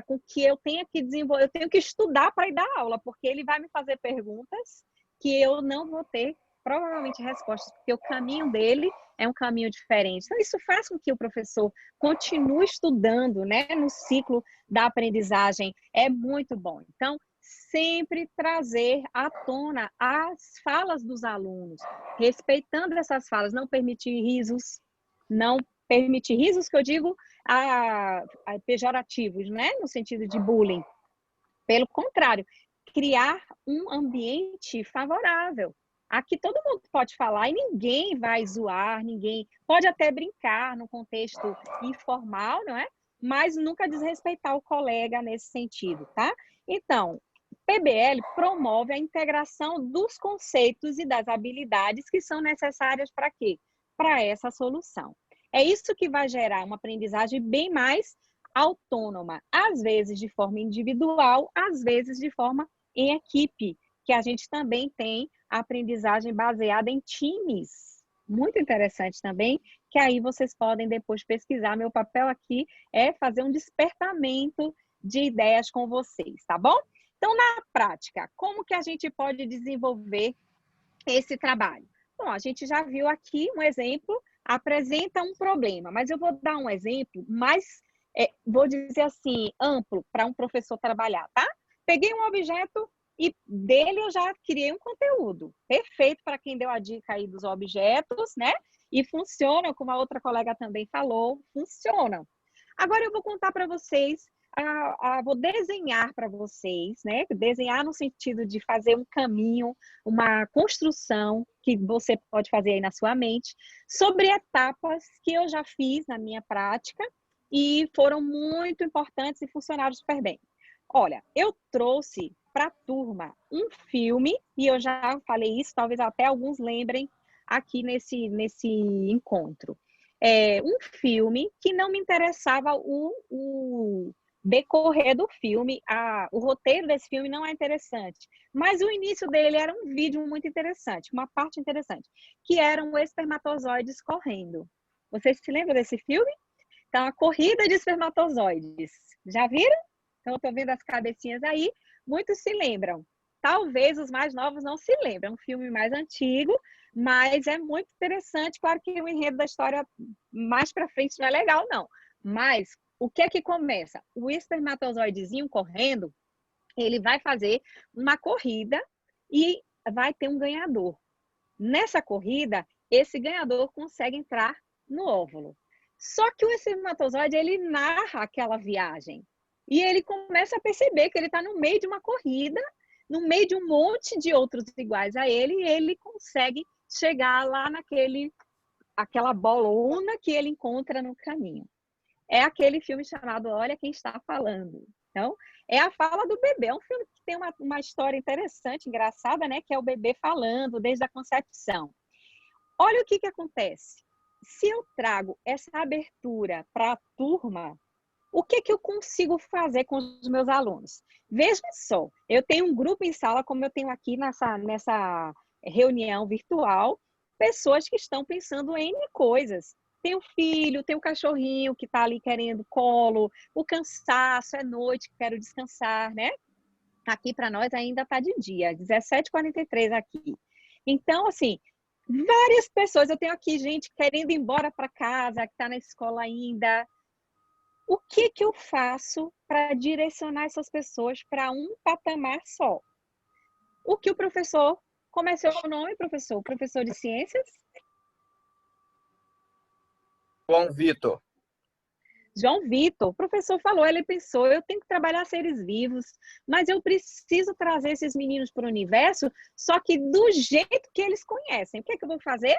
com que eu tenha que desenvolver, eu tenho que estudar para ir dar aula, porque ele vai me fazer perguntas que eu não vou ter provavelmente respostas, porque o caminho dele é um caminho diferente. Então, isso faz com que o professor continue estudando, né, no ciclo da aprendizagem. É muito bom. Então, sempre trazer à tona as falas dos alunos, respeitando essas falas, não permitir risos, não permitir risos, que eu digo pejorativos, né, no sentido de bullying. Pelo contrário, criar um ambiente favorável. Aqui todo mundo pode falar e ninguém vai zoar, ninguém pode até brincar no contexto informal, não é? Mas nunca desrespeitar o colega nesse sentido, tá? Então, PBL promove a integração dos conceitos e das habilidades que são necessárias para quê? Para essa solução. É isso que vai gerar uma aprendizagem bem mais autônoma, às vezes de forma individual, às vezes de forma em equipe, que a gente também tem a aprendizagem baseada em times. Muito interessante também, que aí vocês podem depois pesquisar. Meu papel aqui é fazer um despertamento de ideias com vocês, tá bom? Então, na prática, como que a gente pode desenvolver esse trabalho? Bom, a gente já viu aqui um exemplo, apresenta um problema, mas eu vou dar um exemplo mais, vou dizer assim, amplo para um professor trabalhar, tá? Peguei um objeto e dele eu já criei um conteúdo perfeito para quem deu a dica aí dos objetos, né? E funciona, como a outra colega também falou, funcionam. Agora eu vou contar para vocês, vou desenhar para vocês, né? Desenhar no sentido de fazer um caminho, uma construção que você pode fazer aí na sua mente, sobre etapas que eu já fiz na minha prática e foram muito importantes e funcionaram super bem. Olha, eu trouxe para a turma um filme, e eu já falei isso, talvez até alguns lembrem aqui nesse encontro. Um filme que não me interessava o decorrer do filme, o roteiro desse filme não é interessante, mas o início dele era um vídeo muito interessante, uma parte interessante, que eram espermatozoides correndo. Vocês se lembram desse filme? Então, a corrida de espermatozoides. Já viram? Então, eu estou vendo as cabecinhas aí. Muitos se lembram. Talvez os mais novos não se lembrem. É um filme mais antigo, mas é muito interessante. Claro que o enredo da história mais para frente não é legal, não. Mas o que é que começa? O espermatozoidezinho correndo, ele vai fazer uma corrida e vai ter um ganhador. Nessa corrida, esse ganhador consegue entrar no óvulo. Só que o espermatozoide, ele narra aquela viagem. E ele começa a perceber que ele está no meio de uma corrida, no meio de um monte de outros iguais a ele, e ele consegue chegar lá aquela bolona que ele encontra no caminho. É aquele filme chamado Olha Quem Está Falando. Então, é a fala do bebê. É um filme que tem uma história interessante, engraçada, né? Que é o bebê falando desde a concepção. Olha o que acontece. Se eu trago essa abertura para a turma, o que eu consigo fazer com os meus alunos? Veja só, eu tenho um grupo em sala, como eu tenho aqui nessa reunião virtual, pessoas que estão pensando em coisas. Tem o filho, tem o cachorrinho que está ali querendo colo, o cansaço, é noite, quero descansar, né? Aqui para nós ainda está de dia, 17h43 aqui. Então, assim, várias pessoas, eu tenho aqui gente querendo ir embora para casa, que está na escola ainda. O que eu faço para direcionar essas pessoas para um patamar só? O que o professor, como é seu nome, professor? Professor de ciências? João Vitor. João Vitor, o professor falou, ele pensou, eu tenho que trabalhar seres vivos, mas eu preciso trazer esses meninos para o universo, só que do jeito que eles conhecem. O que é que eu vou fazer?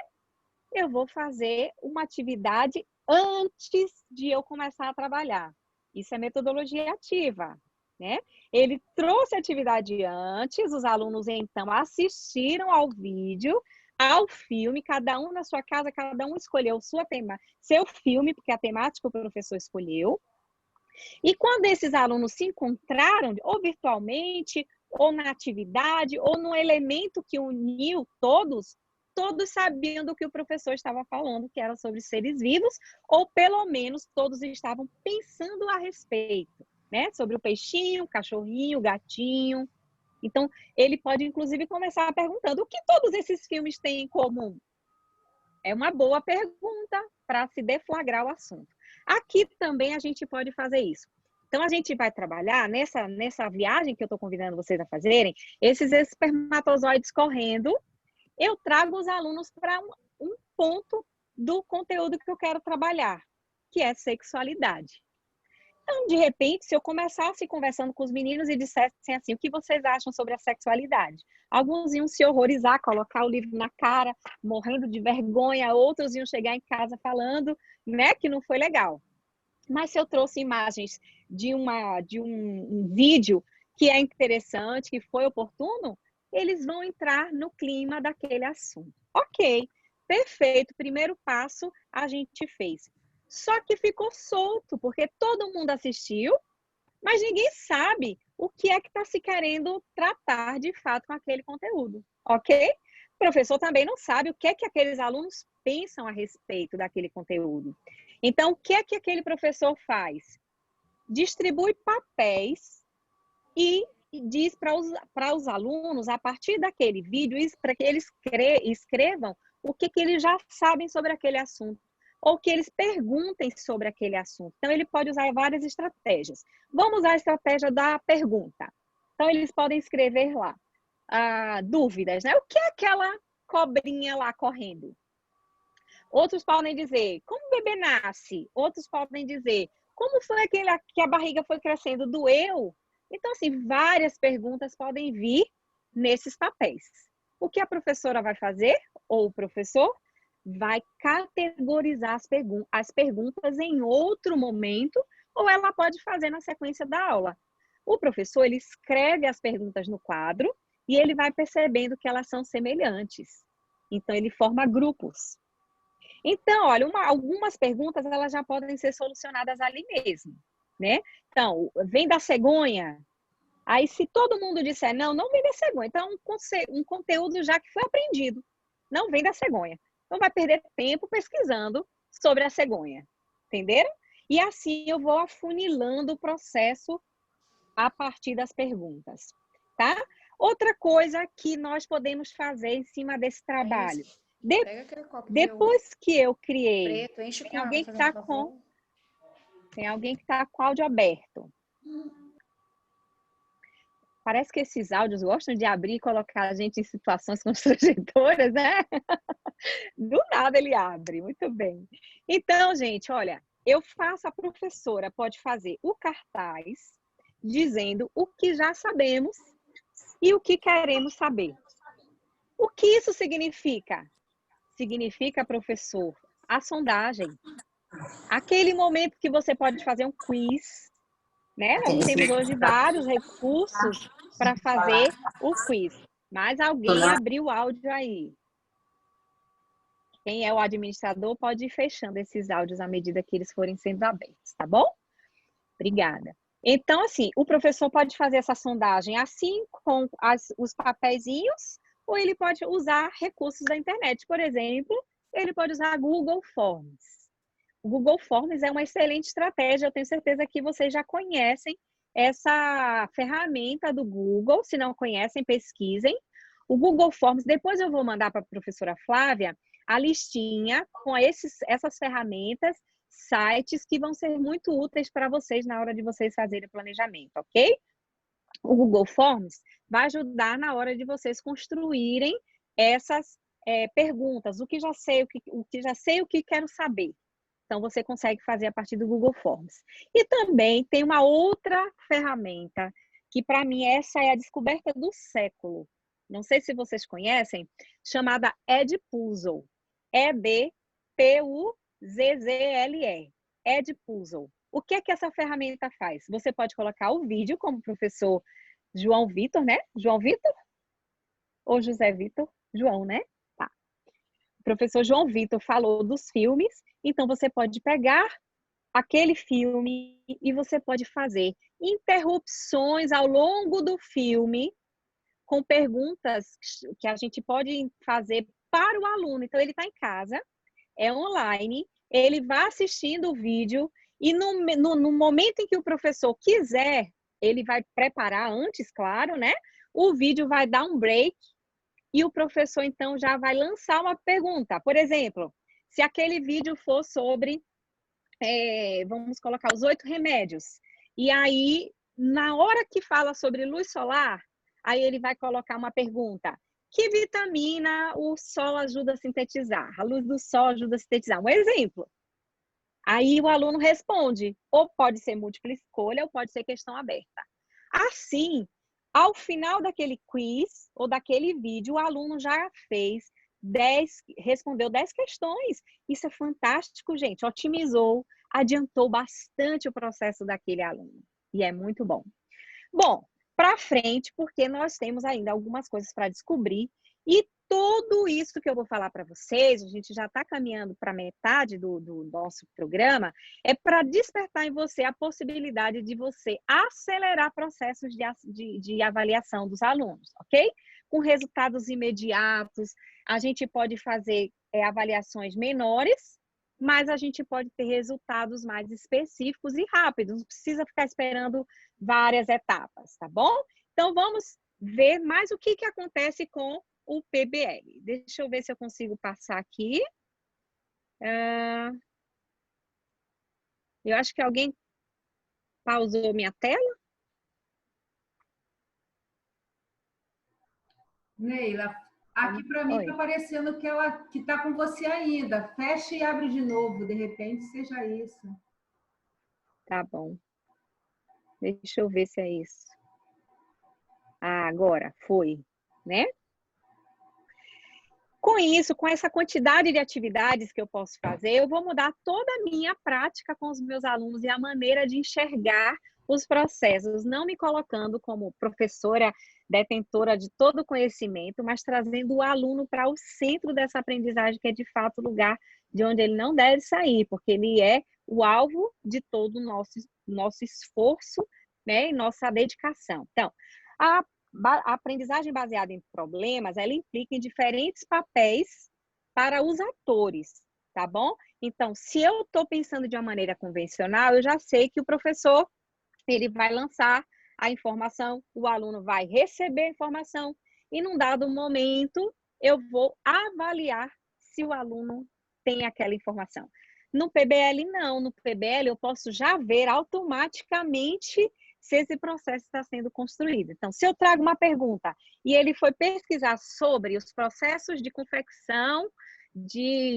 Eu vou fazer uma atividade antes de eu começar a trabalhar. Isso é metodologia ativa, né? Ele trouxe a atividade antes, os alunos então assistiram ao vídeo, ao filme, cada um na sua casa, cada um escolheu seu filme, porque a temática o professor escolheu. E quando esses alunos se encontraram, ou virtualmente, ou na atividade, ou no elemento que uniu todos sabiam do que o professor estava falando, que era sobre seres vivos, ou pelo menos todos estavam pensando a respeito, né? Sobre o peixinho, o cachorrinho, o gatinho. Então, ele pode, inclusive, começar perguntando o que todos esses filmes têm em comum. É uma boa pergunta para se deflagrar o assunto. Aqui também a gente pode fazer isso. Então, a gente vai trabalhar nessa viagem que eu estou convidando vocês a fazerem, esses espermatozoides correndo, eu trago os alunos para um ponto do conteúdo que eu quero trabalhar, que é sexualidade. Então, de repente, se eu começasse conversando com os meninos e dissessem assim, o que vocês acham sobre a sexualidade? Alguns iam se horrorizar, colocar o livro na cara, morrendo de vergonha, outros iam chegar em casa falando, né, que não foi legal. Mas se eu trouxe imagens de um vídeo que é interessante, que foi oportuno, eles vão entrar no clima daquele assunto. Ok, perfeito, primeiro passo a gente fez. Só que ficou solto, porque todo mundo assistiu, mas ninguém sabe o que é que está se querendo tratar de fato com aquele conteúdo, ok? O professor também não sabe o que é que aqueles alunos pensam a respeito daquele conteúdo. Então, o que é que aquele professor faz? Distribui papéis e diz para os alunos, a partir daquele vídeo, para que eles escrevam o que eles já sabem sobre aquele assunto, ou que eles perguntem sobre aquele assunto. Então, ele pode usar várias estratégias. Vamos usar a estratégia da pergunta. Então, eles podem escrever lá dúvidas, né? O que é aquela cobrinha lá correndo? Outros podem dizer, como o bebê nasce? Outros podem dizer, como foi que a barriga foi crescendo? Doeu? Então, assim, várias perguntas podem vir nesses papéis. O que a professora vai fazer, ou o professor, vai categorizar as perguntas em outro momento, ou ela pode fazer na sequência da aula. O professor, ele escreve as perguntas no quadro e ele vai percebendo que elas são semelhantes. Então, ele forma grupos. Então, olha, algumas perguntas elas já podem ser solucionadas ali mesmo, né? Então, vem da cegonha? Aí, se todo mundo disser não vem da cegonha. Então, um conteúdo já que foi aprendido. Não vem da cegonha. Então, vai perder tempo pesquisando sobre a cegonha. Entenderam? E assim eu vou afunilando o processo a partir das perguntas, tá? Outra coisa que nós podemos fazer em cima desse trabalho. Depois que eu criei, preto, tem alguém que está com o áudio aberto. Parece que esses áudios gostam de abrir e colocar a gente em situações constrangedoras, né? Do nada ele abre, muito bem. Então, gente, olha, a professora pode fazer o cartaz dizendo o que já sabemos e o que queremos saber. O que isso significa? Significa, professor, a sondagem. Aquele momento que você pode fazer um quiz, né? Nós temos hoje vários recursos para fazer o quiz. Mas alguém abriu o áudio aí. Quem é o administrador pode ir fechando esses áudios à medida que eles forem sendo abertos, tá bom? Obrigada. Então, assim, o professor pode fazer essa sondagem assim, com os papeizinhos, ou ele pode usar recursos da internet. Por exemplo, ele pode usar Google Forms. O Google Forms é uma excelente estratégia. Eu tenho certeza que vocês já conhecem essa ferramenta do Google. Se não conhecem, pesquisem. O Google Forms, depois eu vou mandar para a professora Flávia a listinha com essas ferramentas, sites que vão ser muito úteis para vocês na hora de vocês fazerem o planejamento, ok? O Google Forms vai ajudar na hora de vocês construírem essas perguntas. O que já sei, o que quero saber. Então, você consegue fazer a partir do Google Forms. E também tem uma outra ferramenta, que para mim essa é a descoberta do século. Não sei se vocês conhecem, chamada Edpuzzle. E-D-P-U-Z-Z-L-E. Edpuzzle. O que é que essa ferramenta faz? Você pode colocar o vídeo, como o professor João Vitor, né? João Vitor? Ou José Vitor? João, né? Tá. O professor João Vitor falou dos filmes, então você pode pegar aquele filme e você pode fazer interrupções ao longo do filme com perguntas que a gente pode fazer para o aluno. Então, ele está em casa, é online, ele vai assistindo o vídeo e no momento em que o professor quiser, ele vai preparar antes, claro, né? O vídeo vai dar um break e o professor, então, já vai lançar uma pergunta. Por exemplo, se aquele vídeo for sobre, vamos colocar os 8 remédios. E aí, na hora que fala sobre luz solar, aí ele vai colocar uma pergunta. Que vitamina o sol ajuda a sintetizar? A luz do sol ajuda a sintetizar. Um exemplo. Aí o aluno responde. Ou pode ser múltipla escolha, ou pode ser questão aberta. Assim, ao final daquele quiz ou daquele vídeo, o aluno já respondeu 10 questões. Isso é fantástico, gente. Otimizou, adiantou bastante o processo daquele aluno. E é muito bom. Bom, para frente, porque nós temos ainda algumas coisas para descobrir. E tudo isso que eu vou falar para vocês, a gente já está caminhando para metade do nosso programa, é para despertar em você a possibilidade de você acelerar processos de avaliação dos alunos, ok? Com resultados imediatos, a gente pode fazer avaliações menores, mas a gente pode ter resultados mais específicos e rápidos, não precisa ficar esperando várias etapas, tá bom? Então, vamos ver mais o que acontece com o PBL. Deixa eu ver se eu consigo passar aqui. Eu acho que alguém pausou minha tela. Neila, aqui para mim está aparecendo que ela que está com você ainda. Fecha e abre de novo, de repente seja isso. Tá bom. Deixa eu ver se é isso. Ah, agora foi, né? Com isso, com essa quantidade de atividades que eu posso fazer, eu vou mudar toda a minha prática com os meus alunos e a maneira de enxergar os processos, não me colocando como professora detentora de todo o conhecimento, mas trazendo o aluno para o centro dessa aprendizagem, que é de fato o lugar de onde ele não deve sair, porque ele é o alvo de todo o nosso esforço, né, e nossa dedicação. Então, a aprendizagem baseada em problemas, ela implica em diferentes papéis para os atores, tá bom? Então, se eu estou pensando de uma maneira convencional, eu já sei que o professor, ele vai lançar a informação, o aluno vai receber a informação e, num dado momento, eu vou avaliar se o aluno tem aquela informação. No PBL, não. No PBL, eu posso já ver automaticamente se esse processo está sendo construído. Então, se eu trago uma pergunta e ele foi pesquisar sobre os processos de confecção de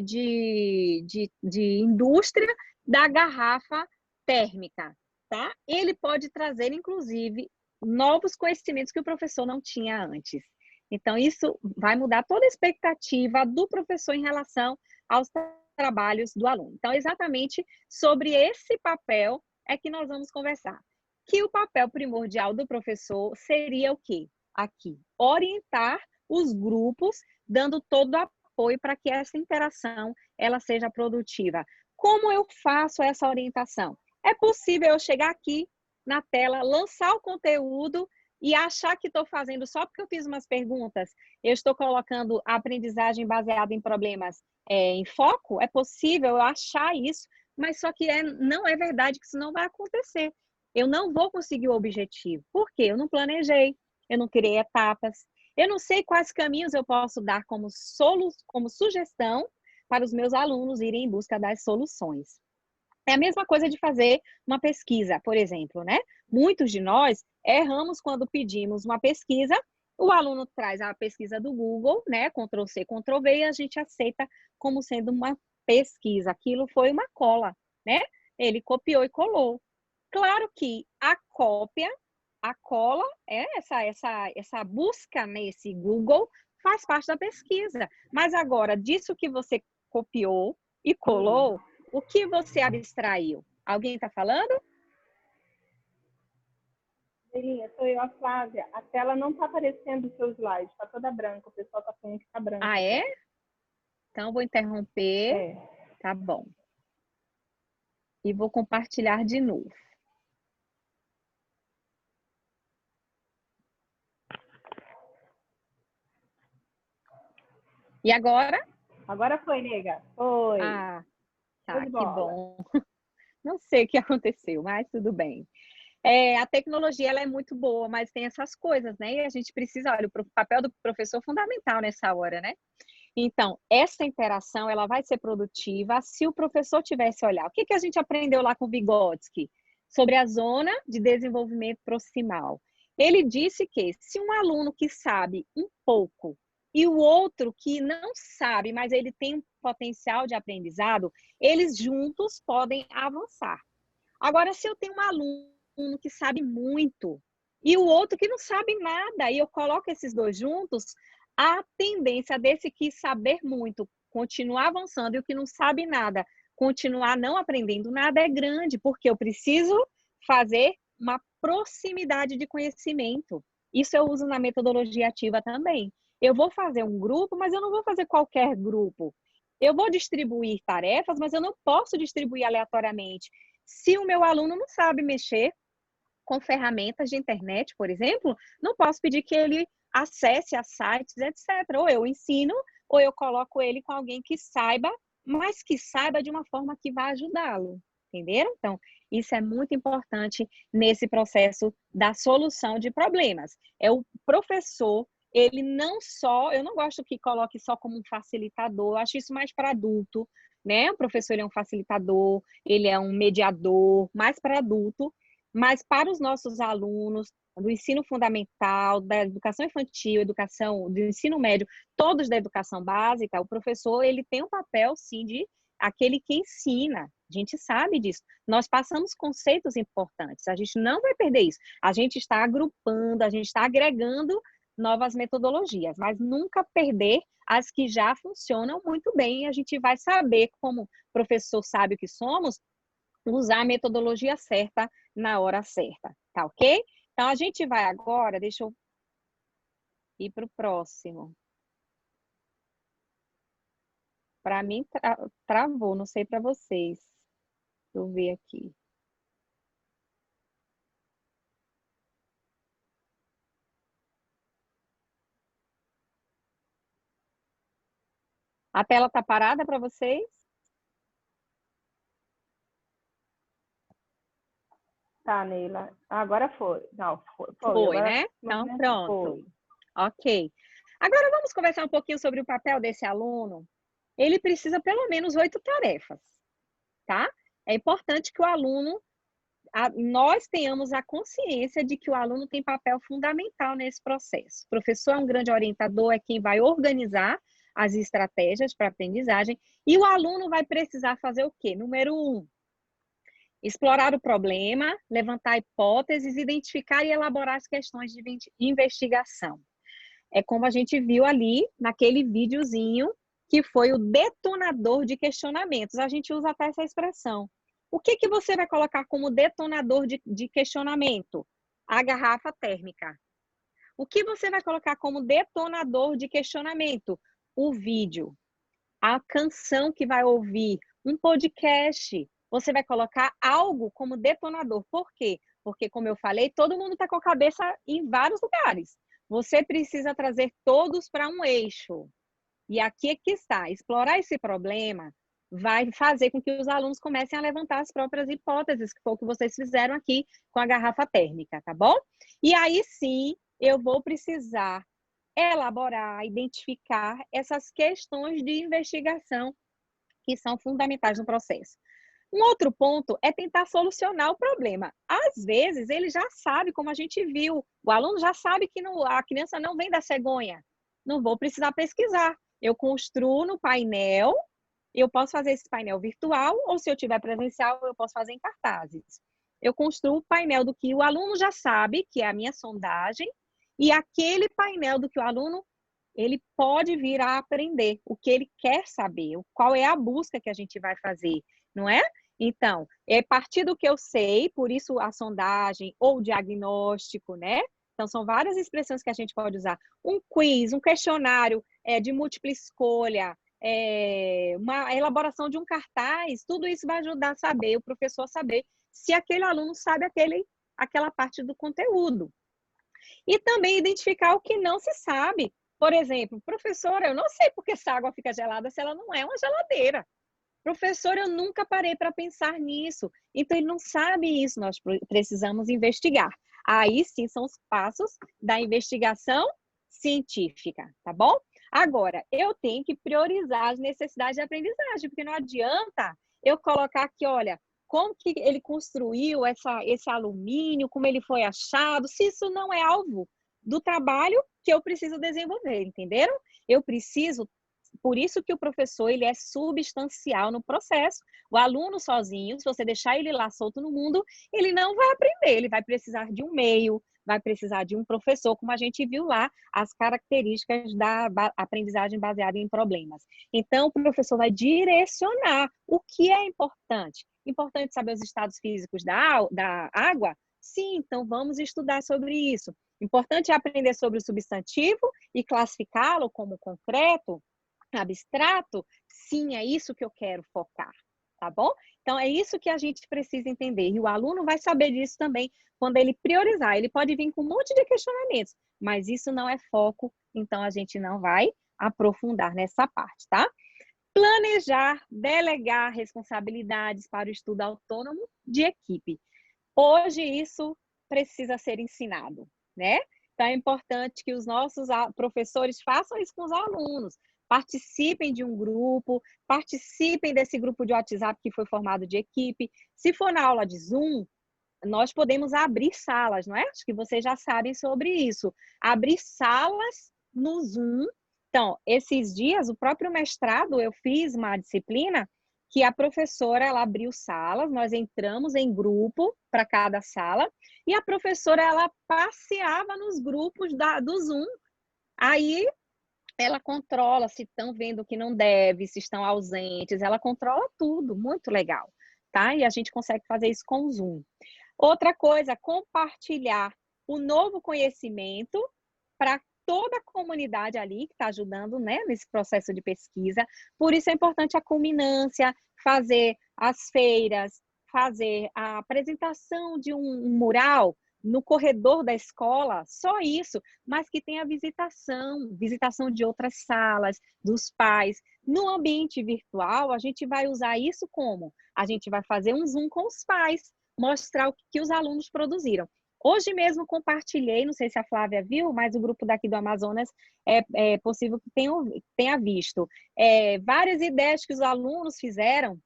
indústria da garrafa térmica, tá? Ele pode trazer, inclusive, novos conhecimentos que o professor não tinha antes. Então, isso vai mudar toda a expectativa do professor em relação aos trabalhos do aluno. Então, exatamente sobre esse papel é que nós vamos conversar. Que o papel primordial do professor seria o quê? Aqui, orientar os grupos, dando todo o apoio para que essa interação ela seja produtiva. Como eu faço essa orientação? É possível eu chegar aqui na tela, lançar o conteúdo e achar que estou fazendo só porque eu fiz umas perguntas, eu estou colocando a aprendizagem baseada em problemas em foco? É possível eu achar isso, mas só que não é verdade que isso não vai acontecer. Eu não vou conseguir o objetivo. Por quê? Eu não planejei, eu não criei etapas, eu não sei quais caminhos eu posso dar como sugestão para os meus alunos irem em busca das soluções. É a mesma coisa de fazer uma pesquisa, por exemplo, né? Muitos de nós erramos quando pedimos uma pesquisa, o aluno traz a pesquisa do Google, né? Ctrl+C, Ctrl+V, e a gente aceita como sendo pesquisa, aquilo foi uma cola, né? Ele copiou e colou. Claro que a cópia, a cola, essa busca nesse Google faz parte da pesquisa. Mas agora, disso que você copiou e colou, o que você abstraiu? Alguém está falando? Belinha, sou eu, a Flávia. A tela não está aparecendo o seu slide, está toda branca. O pessoal está falando que está branca. Ah, é? Então, vou interromper. É. Tá bom. E vou compartilhar de novo. E agora? Agora foi, nega. Foi. Ah, tá, que bola. bom. Não sei o que aconteceu, mas tudo bem. A tecnologia ela é muito boa, mas tem essas coisas, né? E a gente precisa, olha, o papel do professor é fundamental nessa hora, né? Então, essa interação ela vai ser produtiva se o professor tivesse olhar. O que a gente aprendeu lá com o Vygotsky? Sobre a zona de desenvolvimento proximal. Ele disse que se um aluno que sabe um pouco e o outro que não sabe, mas ele tem um potencial de aprendizado, eles juntos podem avançar. Agora, se eu tenho um aluno que sabe muito e o outro que não sabe nada, e eu coloco esses dois juntos, a tendência desse que saber muito continuar avançando e o que não sabe nada continuar não aprendendo nada é grande, porque eu preciso fazer uma proximidade de conhecimento. Isso eu uso na metodologia ativa também. Eu vou fazer um grupo, mas eu não vou fazer qualquer grupo. Eu vou distribuir tarefas, mas eu não posso distribuir aleatoriamente. Se o meu aluno não sabe mexer com ferramentas de internet, por exemplo, não posso pedir que ele acesse a sites, etc. Ou eu ensino, ou eu coloco ele com alguém que saiba, mas que saiba de uma forma que vai ajudá-lo. Entenderam? Então, isso é muito importante nesse processo da solução de problemas. É o professor, ele não só, eu não gosto que coloque só como um facilitador, eu acho isso mais para adulto, né? O professor ele é um facilitador, ele é um mediador, mais para adulto, mas para os nossos alunos do ensino fundamental, da educação infantil, educação do ensino médio, todos da educação básica, o professor ele tem um papel sim de aquele que ensina. A gente sabe disso. Nós passamos conceitos importantes. A gente não vai perder isso. A gente está agrupando, a gente está agregando novas metodologias, mas nunca perder as que já funcionam muito bem. A gente vai saber, como professor sábio que somos, usar a metodologia certa na hora certa, tá ok? Então, a gente vai agora, deixa eu ir para o próximo. Para mim, travou, não sei para vocês. Deixa eu ver aqui. A tela está parada para vocês? Tá, Neila. Agora foi. Não, foi. Foi, agora, né? Então, pronto. Foi. Ok. Agora, vamos conversar um pouquinho sobre o papel desse aluno. Ele precisa pelo menos 8 tarefas, tá? É importante que o aluno, nós tenhamos a consciência de que o aluno tem papel fundamental nesse processo. O professor é um grande orientador, é quem vai organizar as estratégias para aprendizagem, e o aluno vai precisar fazer o quê? Número 1, explorar o problema, levantar hipóteses, identificar e elaborar as questões de investigação. É como a gente viu ali naquele videozinho, que foi o detonador de questionamentos. A gente usa até essa expressão. O que você vai colocar como detonador de questionamento? A garrafa térmica. O que você vai colocar como detonador de questionamento? O vídeo, a canção que vai ouvir, um podcast. Você vai colocar algo como detonador. Por quê? Porque, como eu falei, todo mundo está com a cabeça em vários lugares. Você precisa trazer todos para um eixo. E aqui é que está. Explorar esse problema vai fazer com que os alunos comecem a levantar as próprias hipóteses, que foi o que vocês fizeram aqui com a garrafa térmica, tá bom? E aí sim, eu vou precisar elaborar, identificar essas questões de investigação que são fundamentais no processo. Um outro ponto é tentar solucionar o problema. Às vezes, ele já sabe, como a gente viu, o aluno já sabe que a criança não vem da cegonha. Não vou precisar pesquisar. Eu construo no painel eu posso fazer esse painel virtual, ou se eu tiver presencial, eu posso fazer em cartazes. Eu construo o painel do que o aluno já sabe, que é a minha sondagem, e aquele painel do que o aluno ele pode vir a aprender, o que ele quer saber, qual é a busca que a gente vai fazer, não é? Então, é a partir do que eu sei, por isso a sondagem ou o diagnóstico, né? Então, são várias expressões que a gente pode usar. Um quiz, um questionário de múltipla escolha, uma elaboração de um cartaz, tudo isso vai ajudar a saber, o professor a saber se aquele aluno sabe aquela parte do conteúdo. E também identificar o que não se sabe. Por exemplo, professora, eu não sei porque essa água fica gelada se ela não é uma geladeira. Professor, eu nunca parei para pensar nisso. Então, ele não sabe isso, nós precisamos investigar. Aí sim são os passos da investigação científica, tá bom? Agora, eu tenho que priorizar as necessidades de aprendizagem, porque não adianta eu colocar aqui, olha, como que ele construiu esse alumínio, como ele foi achado, se isso não é alvo do trabalho que eu preciso desenvolver, entenderam? Eu preciso, por isso que o professor ele é substancial no processo. O aluno sozinho, se você deixar ele lá solto no mundo, ele não vai aprender, ele vai precisar de um meio, vai precisar de um professor, como a gente viu lá, as características da aprendizagem baseada em problemas. Então, o professor vai direcionar o que é importante. Importante saber os estados físicos da água? Sim, então vamos estudar sobre isso. Importante aprender sobre o substantivo e classificá-lo como concreto, abstrato? Sim, é isso que eu quero focar, tá bom? Então, é isso que a gente precisa entender. E o aluno vai saber disso também quando ele priorizar. Ele pode vir com um monte de questionamentos, mas isso não é foco, então a gente não vai aprofundar nessa parte, tá? Planejar, delegar responsabilidades para o estudo autônomo de equipe. Hoje isso precisa ser ensinado, né? Então é importante que os nossos professores façam isso com os alunos. Participem de um grupo, participem desse grupo de WhatsApp que foi formado de equipe. Se for na aula de Zoom, nós podemos abrir salas, não é? Acho que vocês já sabem sobre isso. Abrir salas no Zoom. Então, esses dias, o próprio mestrado, eu fiz uma disciplina que a professora, ela abriu salas, nós entramos em grupo para cada sala, e a professora, ela passeava nos grupos do Zoom. Aí, ela controla se estão vendo o que não deve, se estão ausentes, ela controla tudo, muito legal, tá? E a gente consegue fazer isso com o Zoom. Outra coisa, compartilhar o novo conhecimento para toda a comunidade ali que está ajudando, né, nesse processo de pesquisa. Por isso é importante a culminância, fazer as feiras, fazer a apresentação de um mural no corredor da escola, só isso, mas que tenha visitação de outras salas, dos pais. No ambiente virtual, a gente vai usar isso como? A gente vai fazer um Zoom com os pais, mostrar o que os alunos produziram. Hoje mesmo compartilhei, não sei se a Flávia viu, mas o grupo daqui do Amazonas é possível que tenha visto. Várias ideias que os alunos fizeram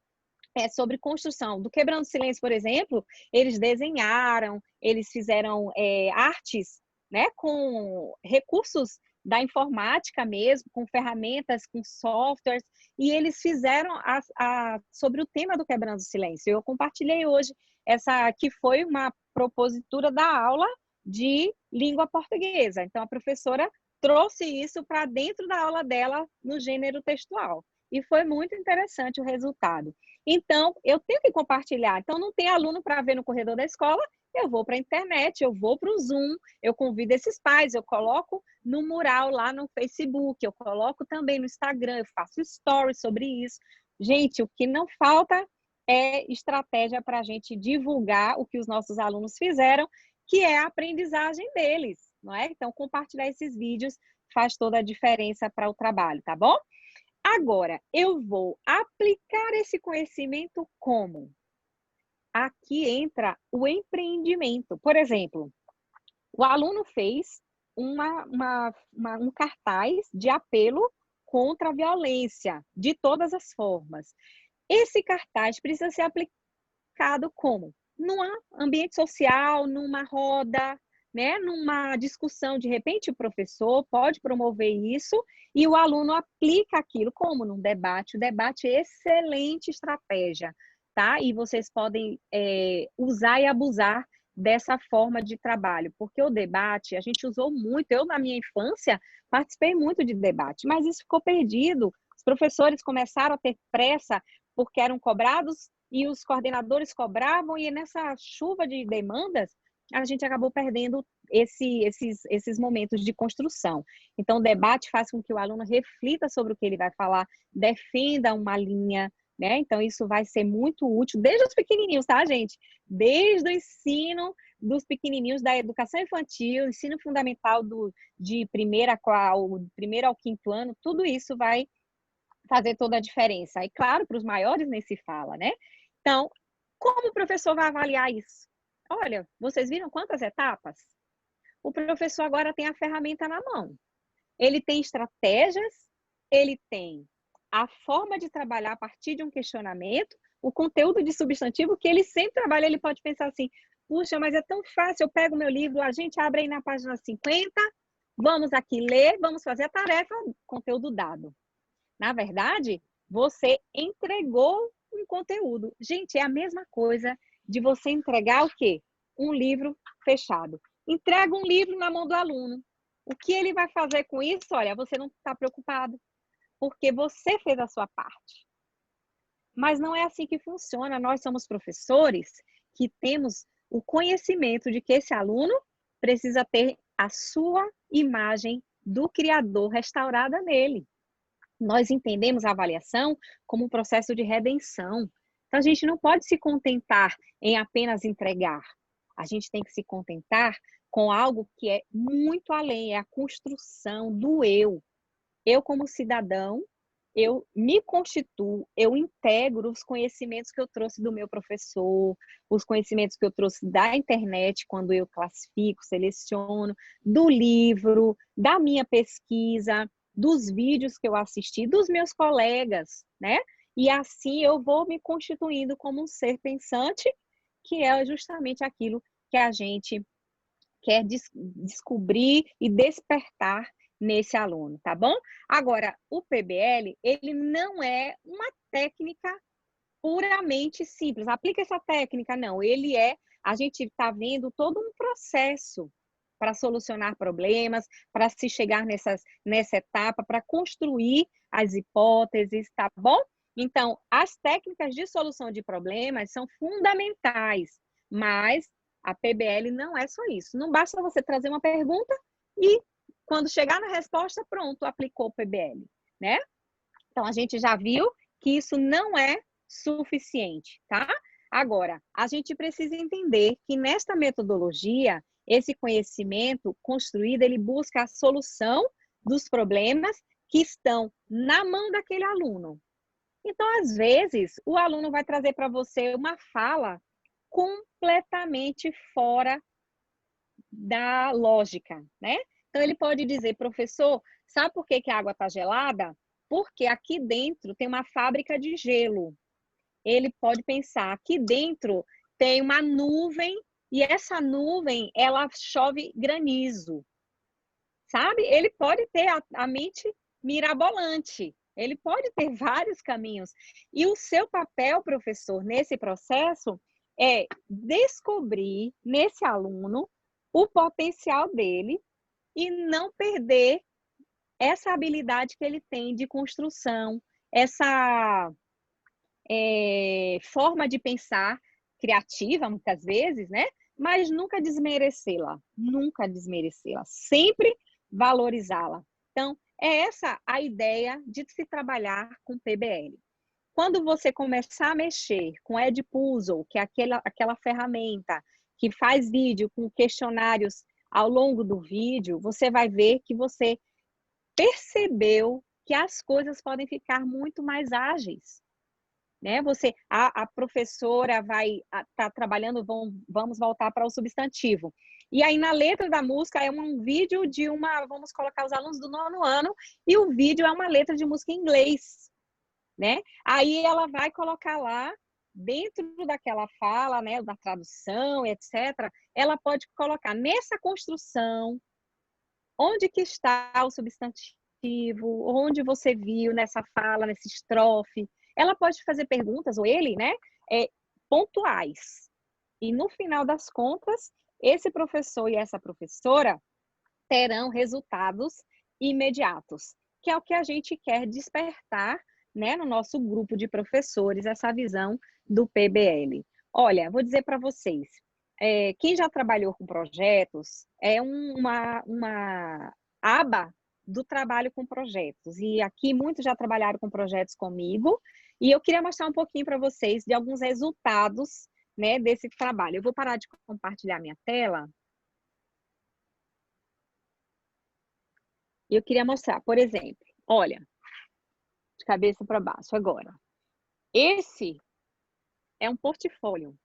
sobre construção. Do Quebrando Silêncio, por exemplo, eles desenharam, eles fizeram artes, né, com recursos da informática mesmo, com ferramentas, com softwares, e eles fizeram sobre o tema do Quebrando Silêncio. Eu compartilhei hoje essa que foi uma propositura da aula de língua portuguesa. Então, a professora trouxe isso para dentro da aula dela no gênero textual. E foi muito interessante o resultado. Então, eu tenho que compartilhar. Então, não tem aluno para ver no corredor da escola, eu vou para a internet, eu vou para o Zoom, eu convido esses pais, eu coloco no mural lá no Facebook, eu coloco também no Instagram, eu faço stories sobre isso. Gente, o que não falta é estratégia para a gente divulgar o que os nossos alunos fizeram, que é a aprendizagem deles, não é? Então, compartilhar esses vídeos faz toda a diferença para o trabalho, tá bom? Agora, eu vou aplicar esse conhecimento como? Aqui entra o empreendimento. Por exemplo, o aluno fez um cartaz de apelo contra a violência, de todas as formas. Esse cartaz precisa ser aplicado como? Num ambiente social, numa roda, né, numa discussão, de repente o professor pode promover isso e o aluno aplica aquilo, como num debate. O debate é excelente estratégia, tá? E vocês podem usar e abusar dessa forma de trabalho, porque o debate a gente usou muito. Eu, na minha infância, participei muito de debate, mas isso ficou perdido. Os professores começaram a ter pressa porque eram cobrados e os coordenadores cobravam, e nessa chuva de demandas, a gente acabou perdendo esses momentos de construção. Então, o debate faz com que o aluno reflita sobre o que ele vai falar, defenda uma linha, né? Então, isso vai ser muito útil desde os pequenininhos, tá, gente? Desde o ensino dos pequenininhos da educação infantil, ensino fundamental de primeiro ao quinto ano, tudo isso vai fazer toda a diferença. E, claro, para os maiores nem se fala, né? Então, como o professor vai avaliar isso? Olha, vocês viram quantas etapas? O professor agora tem a ferramenta na mão. Ele tem estratégias, ele tem a forma de trabalhar a partir de um questionamento, o conteúdo de substantivo que ele sempre trabalha. Ele pode pensar assim, puxa, mas é tão fácil, eu pego meu livro, a gente abre aí na página 50, vamos aqui ler, vamos fazer a tarefa, conteúdo dado. Na verdade, você entregou um conteúdo. Gente, é a mesma coisa de você entregar o quê? Um livro fechado. Entrega um livro na mão do aluno. O que ele vai fazer com isso? Olha, você não está preocupado, porque você fez a sua parte. Mas não é assim que funciona. Nós somos professores que temos o conhecimento de que esse aluno precisa ter a sua imagem do Criador restaurada nele. Nós entendemos a avaliação como um processo de redenção. Então, a gente não pode se contentar em apenas entregar. A gente tem que se contentar com algo que é muito além, é a construção do eu. Eu, como cidadão, eu me constituo, eu integro os conhecimentos que eu trouxe do meu professor, os conhecimentos que eu trouxe da internet, quando eu classifico, seleciono, do livro, da minha pesquisa, dos vídeos que eu assisti, dos meus colegas, né? E assim eu vou me constituindo como um ser pensante, que é justamente aquilo que a gente quer descobrir e despertar nesse aluno, tá bom? Agora, o PBL, ele não é uma técnica puramente simples. Aplica essa técnica, não. Ele a gente está vendo todo um processo para solucionar problemas, para se chegar nessa etapa, para construir as hipóteses, tá bom? Então, as técnicas de solução de problemas são fundamentais, mas a PBL não é só isso. Não basta você trazer uma pergunta e, quando chegar na resposta, pronto, aplicou o PBL, né? Então, a gente já viu que isso não é suficiente, tá? Agora, a gente precisa entender que nesta metodologia, esse conhecimento construído, ele busca a solução dos problemas que estão na mão daquele aluno. Então, às vezes, o aluno vai trazer para você uma fala completamente fora da lógica, né? Então, ele pode dizer, professor, sabe por que a água está gelada? Porque aqui dentro tem uma fábrica de gelo. Ele pode pensar, aqui dentro tem uma nuvem e essa nuvem, ela chove granizo, sabe? Ele pode ter a mente mirabolante, ele pode ter vários caminhos. E o seu papel, professor, nesse processo é descobrir nesse aluno o potencial dele e não perder essa habilidade que ele tem de construção, essa forma de pensar criativa, muitas vezes, né? Mas nunca desmerecê-la, sempre valorizá-la. Então, é essa a ideia de se trabalhar com PBL. Quando você começar a mexer com Edpuzzle, que é aquela ferramenta que faz vídeo com questionários ao longo do vídeo, você vai ver que você percebeu que as coisas podem ficar muito mais ágeis, né? A professora vai estar trabalhando, vamos voltar para o substantivo. E aí, na letra da música, é um vídeo vamos colocar os alunos do 9º ano, e o vídeo é uma letra de música em inglês, né? Aí ela vai colocar lá dentro daquela fala, né, da tradução, etc., ela pode colocar nessa construção onde que está o substantivo, onde você viu nessa fala, nessa estrofe. Ela pode fazer perguntas, ou ele, né, pontuais. E no final das contas, esse professor e essa professora terão resultados imediatos, que é o que a gente quer despertar, né, no nosso grupo de professores, essa visão do PBL. Olha, vou dizer para vocês, quem já trabalhou com projetos, é uma aba do trabalho com projetos. E aqui muitos já trabalharam com projetos comigo, e eu queria mostrar um pouquinho para vocês de alguns resultados, né, desse trabalho. Eu vou parar de compartilhar minha tela. E eu queria mostrar, por exemplo, olha, de cabeça para baixo agora. Esse é um portfólio.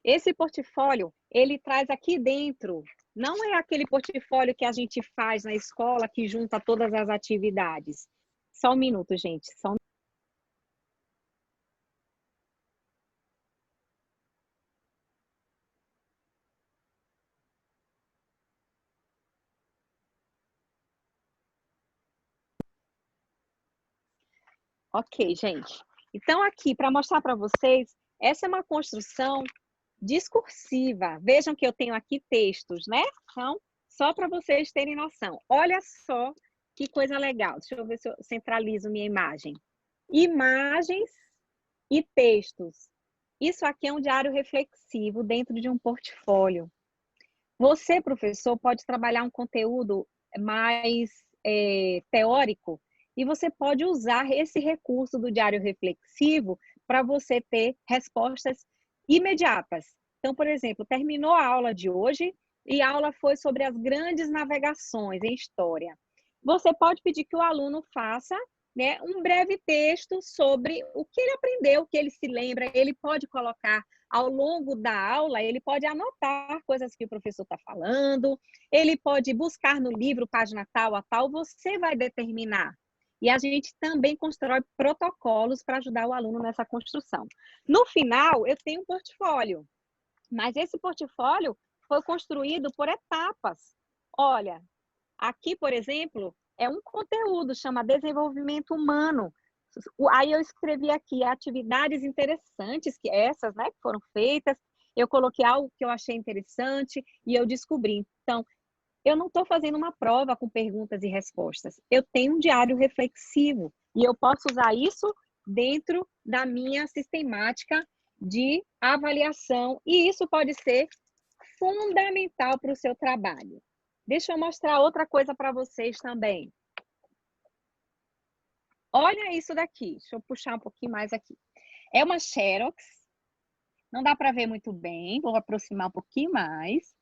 Esse portfólio, ele traz aqui dentro, não é aquele portfólio que a gente faz na escola que junta todas as atividades. Só um minuto, gente. Só um... Ok, gente. Então, aqui, para mostrar para vocês, essa é uma construção discursiva. Vejam que eu tenho aqui textos, né? Então, só para vocês terem noção. Olha só que coisa legal. Deixa eu ver se eu centralizo minha imagem. Imagens e textos. Isso aqui é um diário reflexivo dentro de um portfólio. Você, professor, pode trabalhar um conteúdo mais teórico e você pode usar esse recurso do diário reflexivo para você ter respostas imediatas. Então, por exemplo, terminou a aula de hoje e a aula foi sobre as grandes navegações em história. Você pode pedir que o aluno faça, né, um breve texto sobre o que ele aprendeu, o que ele se lembra. Ele pode colocar ao longo da aula, ele pode anotar coisas que o professor está falando, ele pode buscar no livro, página tal a tal, você vai determinar. E a gente também constrói protocolos para ajudar o aluno nessa construção. No final, eu tenho um portfólio, mas esse portfólio foi construído por etapas. Olha, aqui, por exemplo, é um conteúdo, chama Desenvolvimento Humano. Aí eu escrevi aqui atividades interessantes, que essas, né, que foram feitas, eu coloquei algo que eu achei interessante e eu descobri. Então, eu não estou fazendo uma prova com perguntas e respostas. Eu tenho um diário reflexivo e eu posso usar isso dentro da minha sistemática de avaliação e isso pode ser fundamental para o seu trabalho. Deixa eu mostrar outra coisa para vocês também. Olha isso daqui. Deixa eu puxar um pouquinho mais aqui. É uma Xerox. Não dá para ver muito bem. Vou aproximar um pouquinho mais.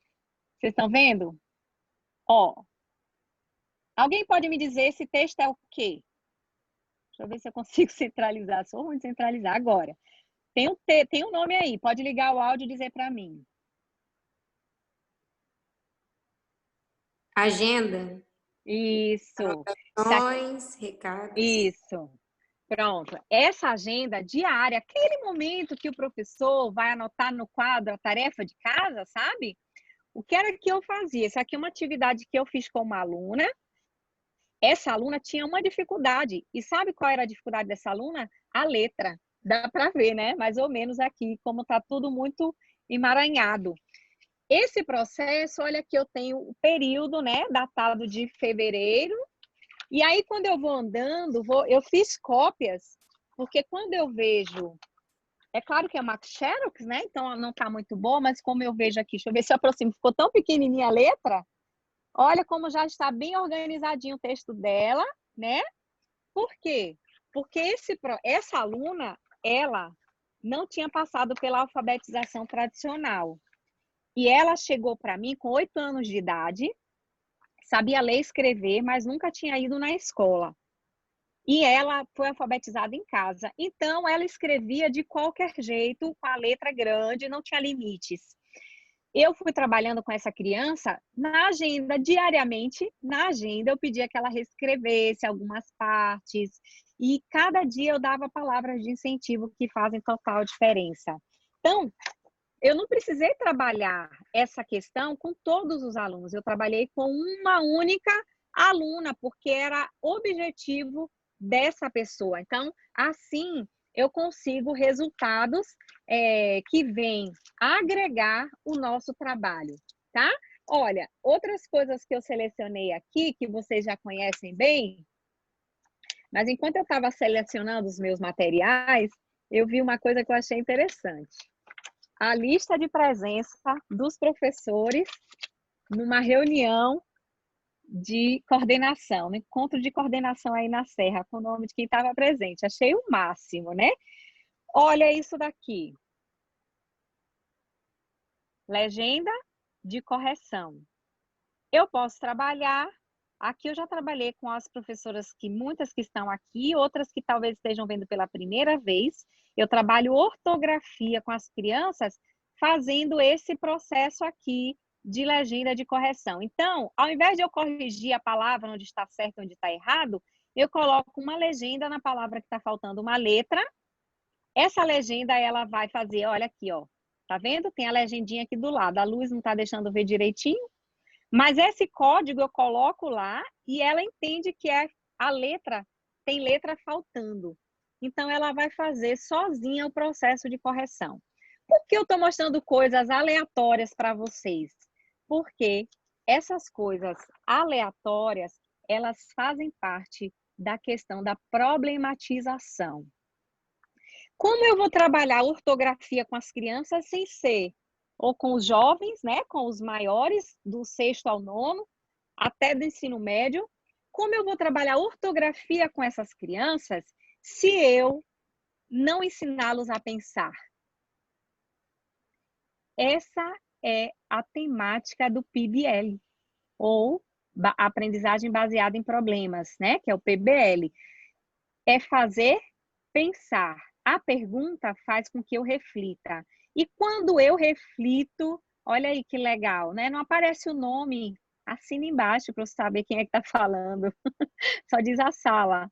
Vocês estão vendo? Ó. Alguém pode me dizer esse texto é o quê? Deixa eu ver se eu consigo centralizar. Sou ruim de centralizar agora. Tem um nome aí. Pode ligar o áudio e dizer para mim. Agenda. Isso. Anotações, recados. Isso. Pronto. Essa agenda diária, aquele momento que o professor vai anotar no quadro a tarefa de casa, sabe? O que era que eu fazia? Essa aqui é uma atividade que eu fiz com uma aluna. Essa aluna tinha uma dificuldade. E sabe qual era a dificuldade dessa aluna? A letra. Dá para ver, né? Mais ou menos aqui, como está tudo muito emaranhado. Esse processo, olha que eu tenho o período, né? Datado de fevereiro. E aí, quando eu vou andando, eu fiz cópias, porque quando eu vejo... É claro que é uma Xerox, né? Então, não está muito boa, mas como eu vejo aqui, deixa eu ver se eu aproximo, ficou tão pequenininha a letra. Olha como já está bem organizadinho o texto dela, né? Por quê? Porque essa aluna, ela não tinha passado pela alfabetização tradicional. E ela chegou para mim com 8 anos de idade, sabia ler e escrever, mas nunca tinha ido na escola. E ela foi alfabetizada em casa. Então, ela escrevia de qualquer jeito, com a letra grande, não tinha limites. eu fui trabalhando com essa criança na agenda, diariamente, na agenda, eu pedia que ela reescrevesse algumas partes, e cada dia eu dava palavras de incentivo que fazem total diferença. Então, eu não precisei trabalhar essa questão com todos os alunos, eu trabalhei com uma única aluna, porque era objetivo dessa pessoa. Então, assim, eu consigo resultados que vêm agregar o nosso trabalho, tá? Olha, outras coisas que eu selecionei aqui, que vocês já conhecem bem, mas enquanto eu estava selecionando os meus materiais, eu vi uma coisa que eu achei interessante. A lista de presença dos professores numa reunião de coordenação, no encontro de coordenação aí na Serra, com o nome de quem estava presente. Achei o máximo, né? Olha isso daqui. Legenda de correção. Eu posso trabalhar, aqui eu já trabalhei com as professoras muitas que estão aqui, outras que talvez estejam vendo pela primeira vez. Eu trabalho ortografia com as crianças, fazendo esse processo aqui de legenda de correção. Então, ao invés de eu corrigir a palavra onde está certo, onde está errado, eu coloco uma legenda na palavra que está faltando uma letra. Essa legenda, ela vai fazer, olha aqui, ó. Tá vendo? Tem a legendinha aqui do lado. A luz não está deixando ver direitinho. Mas esse código eu coloco lá e ela entende que a letra, tem letra faltando. Então, ela vai fazer sozinha o processo de correção. Por que eu estou mostrando coisas aleatórias para vocês? Porque essas coisas aleatórias, elas fazem parte da questão da problematização. Como eu vou trabalhar ortografia com as crianças sem ser, ou com os jovens, né, com os maiores, do 6º ao 9º, até do ensino médio, como eu vou trabalhar ortografia com essas crianças se eu não ensiná-los a pensar? Essa é a temática do PBL, ou aprendizagem baseada em problemas, né, que é o PBL. É fazer pensar. A pergunta faz com que eu reflita. E quando eu reflito, olha aí que legal, né? Não aparece o nome, assina embaixo para eu saber quem é que está falando. Só diz a sala.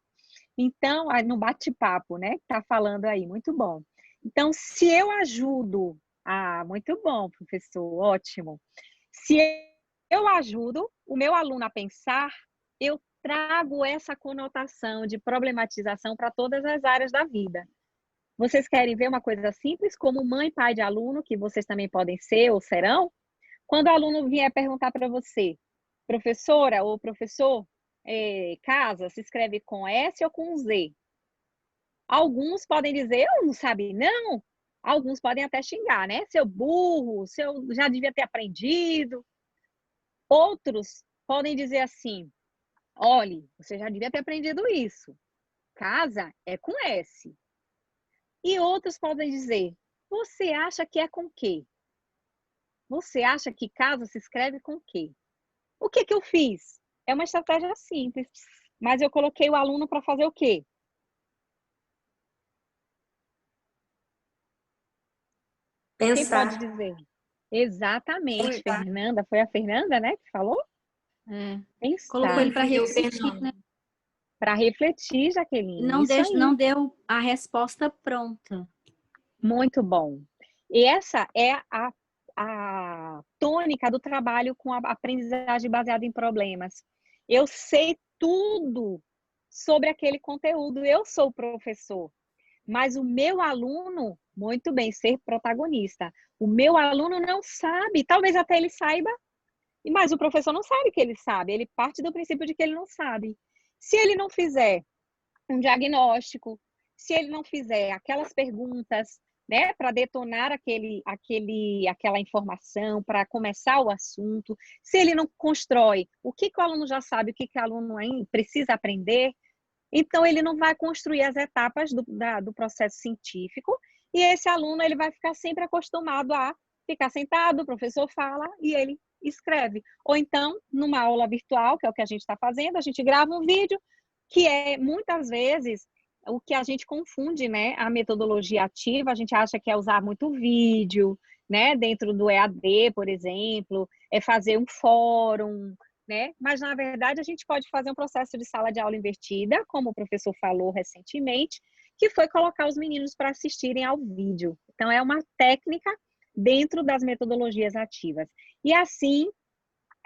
Então, no bate-papo, né? Que está falando aí, muito bom. Então, se eu ajudo... Ah, muito bom, professor, ótimo. Se eu ajudo o meu aluno a pensar, eu trago essa conotação de problematização para todas as áreas da vida. Vocês querem ver uma coisa simples, como mãe e pai de aluno, que vocês também podem ser ou serão? Quando o aluno vier perguntar para você, professora ou professor, casa, se escreve com S ou com Z? Alguns podem dizer, eu não sabia, não. Alguns podem até xingar, né? Seu burro, seu já devia ter aprendido. Outros podem dizer assim, olhe, você já devia ter aprendido isso. Casa é com S. E outros podem dizer, você acha que é com quê? Você acha que casa se escreve com quê? O que eu fiz? É uma estratégia simples, mas eu coloquei o aluno para fazer o quê? Pensar. Quem pode dizer? Exatamente, Pensar. Fernanda. Foi a Fernanda, né, que falou? Colocou ele para Eu refletir, pensando. né? Para refletir, Jaqueline. Não deu a resposta pronta. Muito bom. E essa é a tônica do trabalho com a aprendizagem baseada em problemas. Eu sei tudo sobre aquele conteúdo, eu sou o professor, mas o meu aluno, muito bem, ser protagonista. O meu aluno não sabe, talvez até ele saiba, mas o professor não sabe que ele sabe, ele parte do princípio de que ele não sabe. Se ele não fizer um diagnóstico, se ele não fizer aquelas perguntas, né, para detonar aquela informação, para começar o assunto, se ele não constrói o que o aluno já sabe, o que o aluno precisa aprender, então ele não vai construir as etapas do processo científico, e esse aluno ele vai ficar sempre acostumado a ficar sentado, o professor fala e ele escreve. Ou então, numa aula virtual, que é o que a gente está fazendo, a gente grava um vídeo, que é muitas vezes o que a gente confunde, né? A metodologia ativa, a gente acha que é usar muito vídeo, né, dentro do EAD, por exemplo, é fazer um fórum, né? Mas, na verdade, a gente pode fazer um processo de sala de aula invertida, como o professor falou recentemente, que foi colocar os meninos para assistirem ao vídeo. Então, é uma técnica dentro das metodologias ativas. E, assim,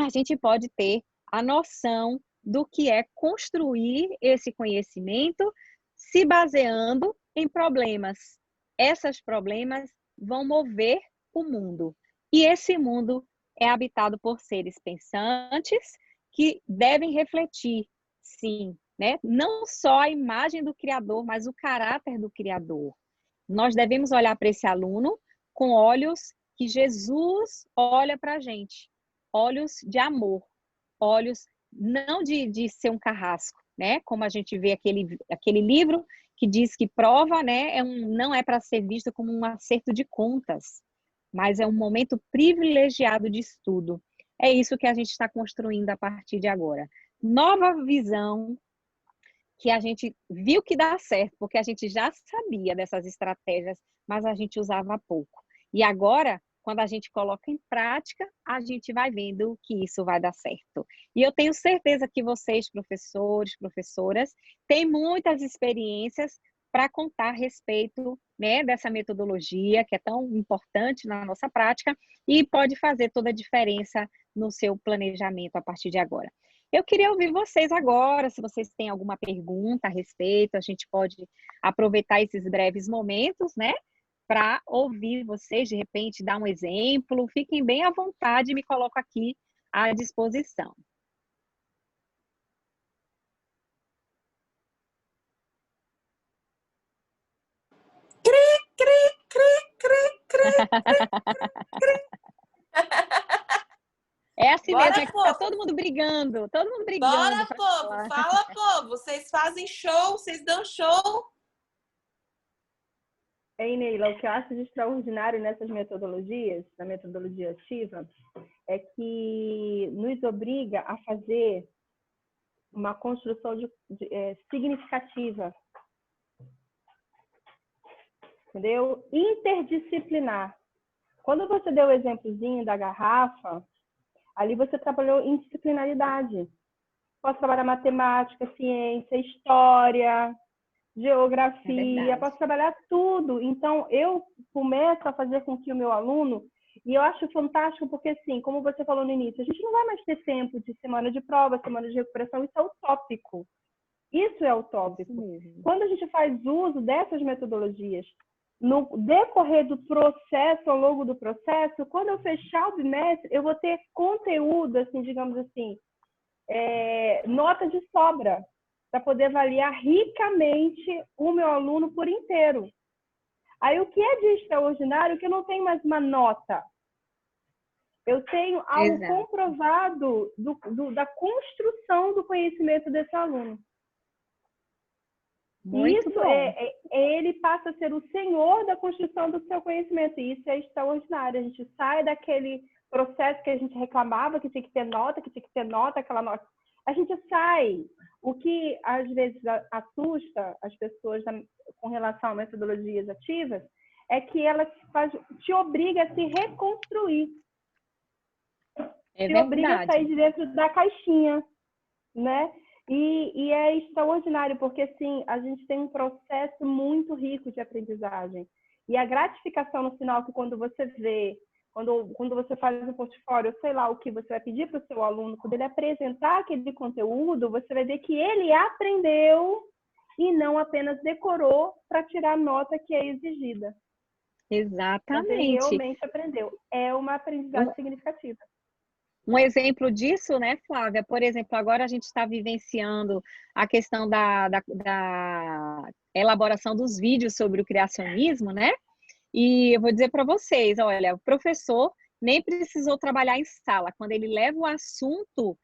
a gente pode ter a noção do que é construir esse conhecimento se baseando em problemas. Esses problemas vão mover o mundo. E esse mundo é habitado por seres pensantes que devem refletir, sim, né? Não só a imagem do Criador, mas o caráter do Criador. Nós devemos olhar para esse aluno com olhos que Jesus olha para a gente. Olhos de amor, olhos não de ser um carrasco, né? Como a gente vê aquele livro que diz que prova, né, não é para ser visto como um acerto de contas, mas é um momento privilegiado de estudo. É isso que a gente está construindo a partir de agora. Nova visão que a gente viu que dá certo, porque a gente já sabia dessas estratégias, mas a gente usava pouco. E agora, quando a gente coloca em prática, a gente vai vendo que isso vai dar certo. E eu tenho certeza que vocês, professores, professoras, têm muitas experiências para contar a respeito, né, dessa metodologia que é tão importante na nossa prática e pode fazer toda a diferença no seu planejamento a partir de agora. Eu queria ouvir vocês agora, se vocês têm alguma pergunta a respeito, a gente pode aproveitar esses breves momentos, né, para ouvir vocês, de repente, dar um exemplo. Fiquem bem à vontade, me coloco aqui à disposição. É assim Bora, mesmo, é que tá todo mundo brigando, todo mundo brigando. Bora, povo, fala, povo. Vocês fazem show, vocês dão show. Ei, Neila, o que eu acho de extraordinário nessas metodologias, na metodologia ativa, é que nos obriga a fazer uma construção significativa, entendeu? Interdisciplinar. Quando você deu o exemplozinho da garrafa, ali você trabalhou em disciplinaridade. Posso trabalhar matemática, ciência, história, geografia, posso trabalhar tudo. Então, eu começo a fazer com que o meu aluno, e eu acho fantástico porque, assim, como você falou no início, a gente não vai mais ter tempo de semana de prova, semana de recuperação, isso é utópico. Isso é utópico. Quando a gente faz uso dessas metodologias, no decorrer do processo, ao longo do processo, quando eu fechar o bimestre, eu vou ter conteúdo, assim, digamos assim, nota de sobra, para poder avaliar ricamente o meu aluno por inteiro. Aí, o que é de extraordinário é que eu não tenho mais uma nota. Eu tenho algo comprovado da construção do conhecimento desse aluno. Muito isso bom. Ele passa a ser o senhor da construção do seu conhecimento. E isso é extraordinário. A gente sai daquele processo que a gente reclamava, que tinha que ter nota, aquela nota. A gente sai. O que, às vezes, assusta as pessoas com relação a metodologias ativas é que elas te obrigam a se reconstruir. Te obriga a sair de dentro da caixinha, né? E é extraordinário, porque, assim, a gente tem um processo muito rico de aprendizagem. E a gratificação no final, que quando você vê, quando você faz um portfólio, sei lá o que você vai pedir para o seu aluno, quando ele apresentar aquele conteúdo, você vai ver que ele aprendeu e não apenas decorou para tirar a nota que é exigida. Exatamente. Mas ele realmente aprendeu. É uma aprendizagem significativa. Um exemplo disso, né, Flávia? Por exemplo, agora a gente está vivenciando a questão da elaboração dos vídeos sobre o criacionismo, né? E eu vou dizer para vocês, olha, o professor nem precisou trabalhar em sala. Quando ele leva o assunto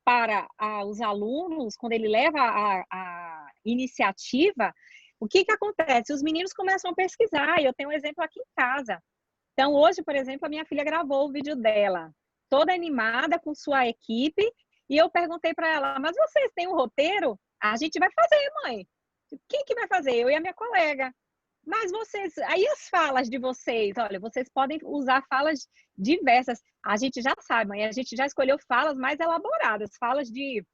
para os alunos, quando ele leva a iniciativa, o que acontece? Os meninos começam a pesquisar, e eu tenho um exemplo aqui em casa. Então, hoje, por exemplo, a minha filha gravou o vídeo dela, toda animada com sua equipe, e eu perguntei para ela, mas vocês têm um roteiro? A gente vai fazer, mãe. Quem que vai fazer? Eu e a minha colega. Mas vocês, aí as falas de vocês, olha, vocês podem usar falas diversas. A gente já sabe, mãe, a gente já escolheu falas mais elaboradas, falas de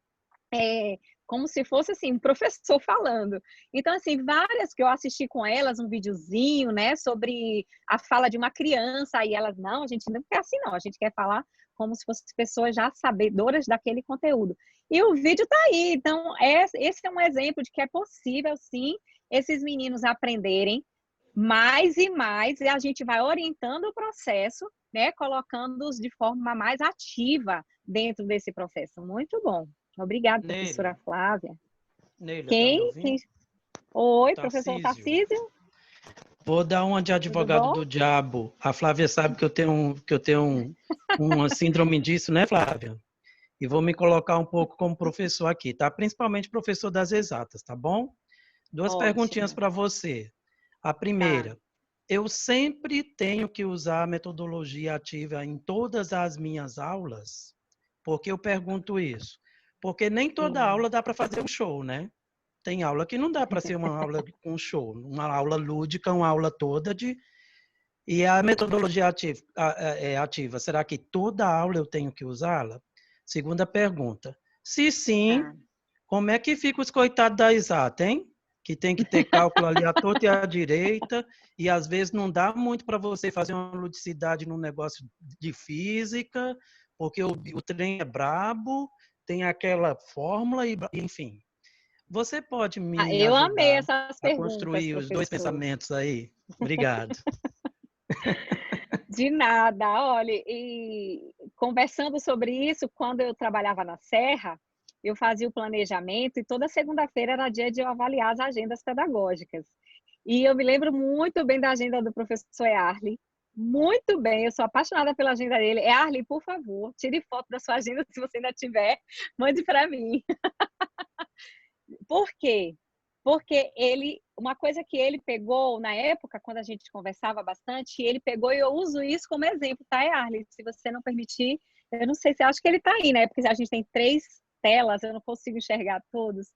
como se fosse assim um professor falando. Então assim, várias que eu assisti com elas, um videozinho, né, sobre a fala de uma criança, e elas não, a gente não quer assim não, a gente quer falar como se fossem pessoas já sabedoras daquele conteúdo. E o vídeo tá aí, então esse é um exemplo de que é possível sim esses meninos aprenderem mais e mais, e a gente vai orientando o processo, né, colocando-os de forma mais ativa dentro desse processo. Muito bom. Obrigada, professora Flávia. Neila, Quem? tá me ouvindo? Oi, professor Tarcísio. Vou dar uma de advogado do diabo. A Flávia sabe que eu tenho uma síndrome disso, né, Flávia? E vou me colocar um pouco como professor aqui, tá? Principalmente professor das exatas, tá bom? Duas perguntinhas para você. A primeira, eu sempre tenho que usar a metodologia ativa em todas as minhas aulas? Por que eu pergunto isso? Porque nem toda aula dá para fazer um show, né? Tem aula que não dá para ser uma aula com show, uma aula lúdica, uma aula toda de... E a metodologia ativa, será que toda aula eu tenho que usá-la? Segunda pergunta. Se sim, como é que fica os coitados da exata, hein? Que tem que ter cálculo ali à torta e à direita, e às vezes não dá muito para você fazer uma ludicidade num negócio de física, porque o trem é brabo, tem aquela fórmula, e enfim. Você pode me eu ajudar amei essas a perguntas, construir os dois pensamentos aí? Obrigado. De nada. Olha, e conversando sobre isso, quando eu trabalhava na Serra, eu fazia o planejamento e toda segunda-feira era dia de eu avaliar as agendas pedagógicas. E eu me lembro muito bem da agenda do professor Early. Muito bem, eu sou apaixonada pela agenda dele. Early, por favor, tire foto da sua agenda se você ainda tiver, mande para mim. Por quê? Porque uma coisa que ele pegou na época, quando a gente conversava bastante, ele pegou e eu uso isso como exemplo, tá, Arlen? Se você não permitir, eu não sei se acho que ele tá aí, né? Porque a gente tem 3 telas, eu não consigo enxergar todos.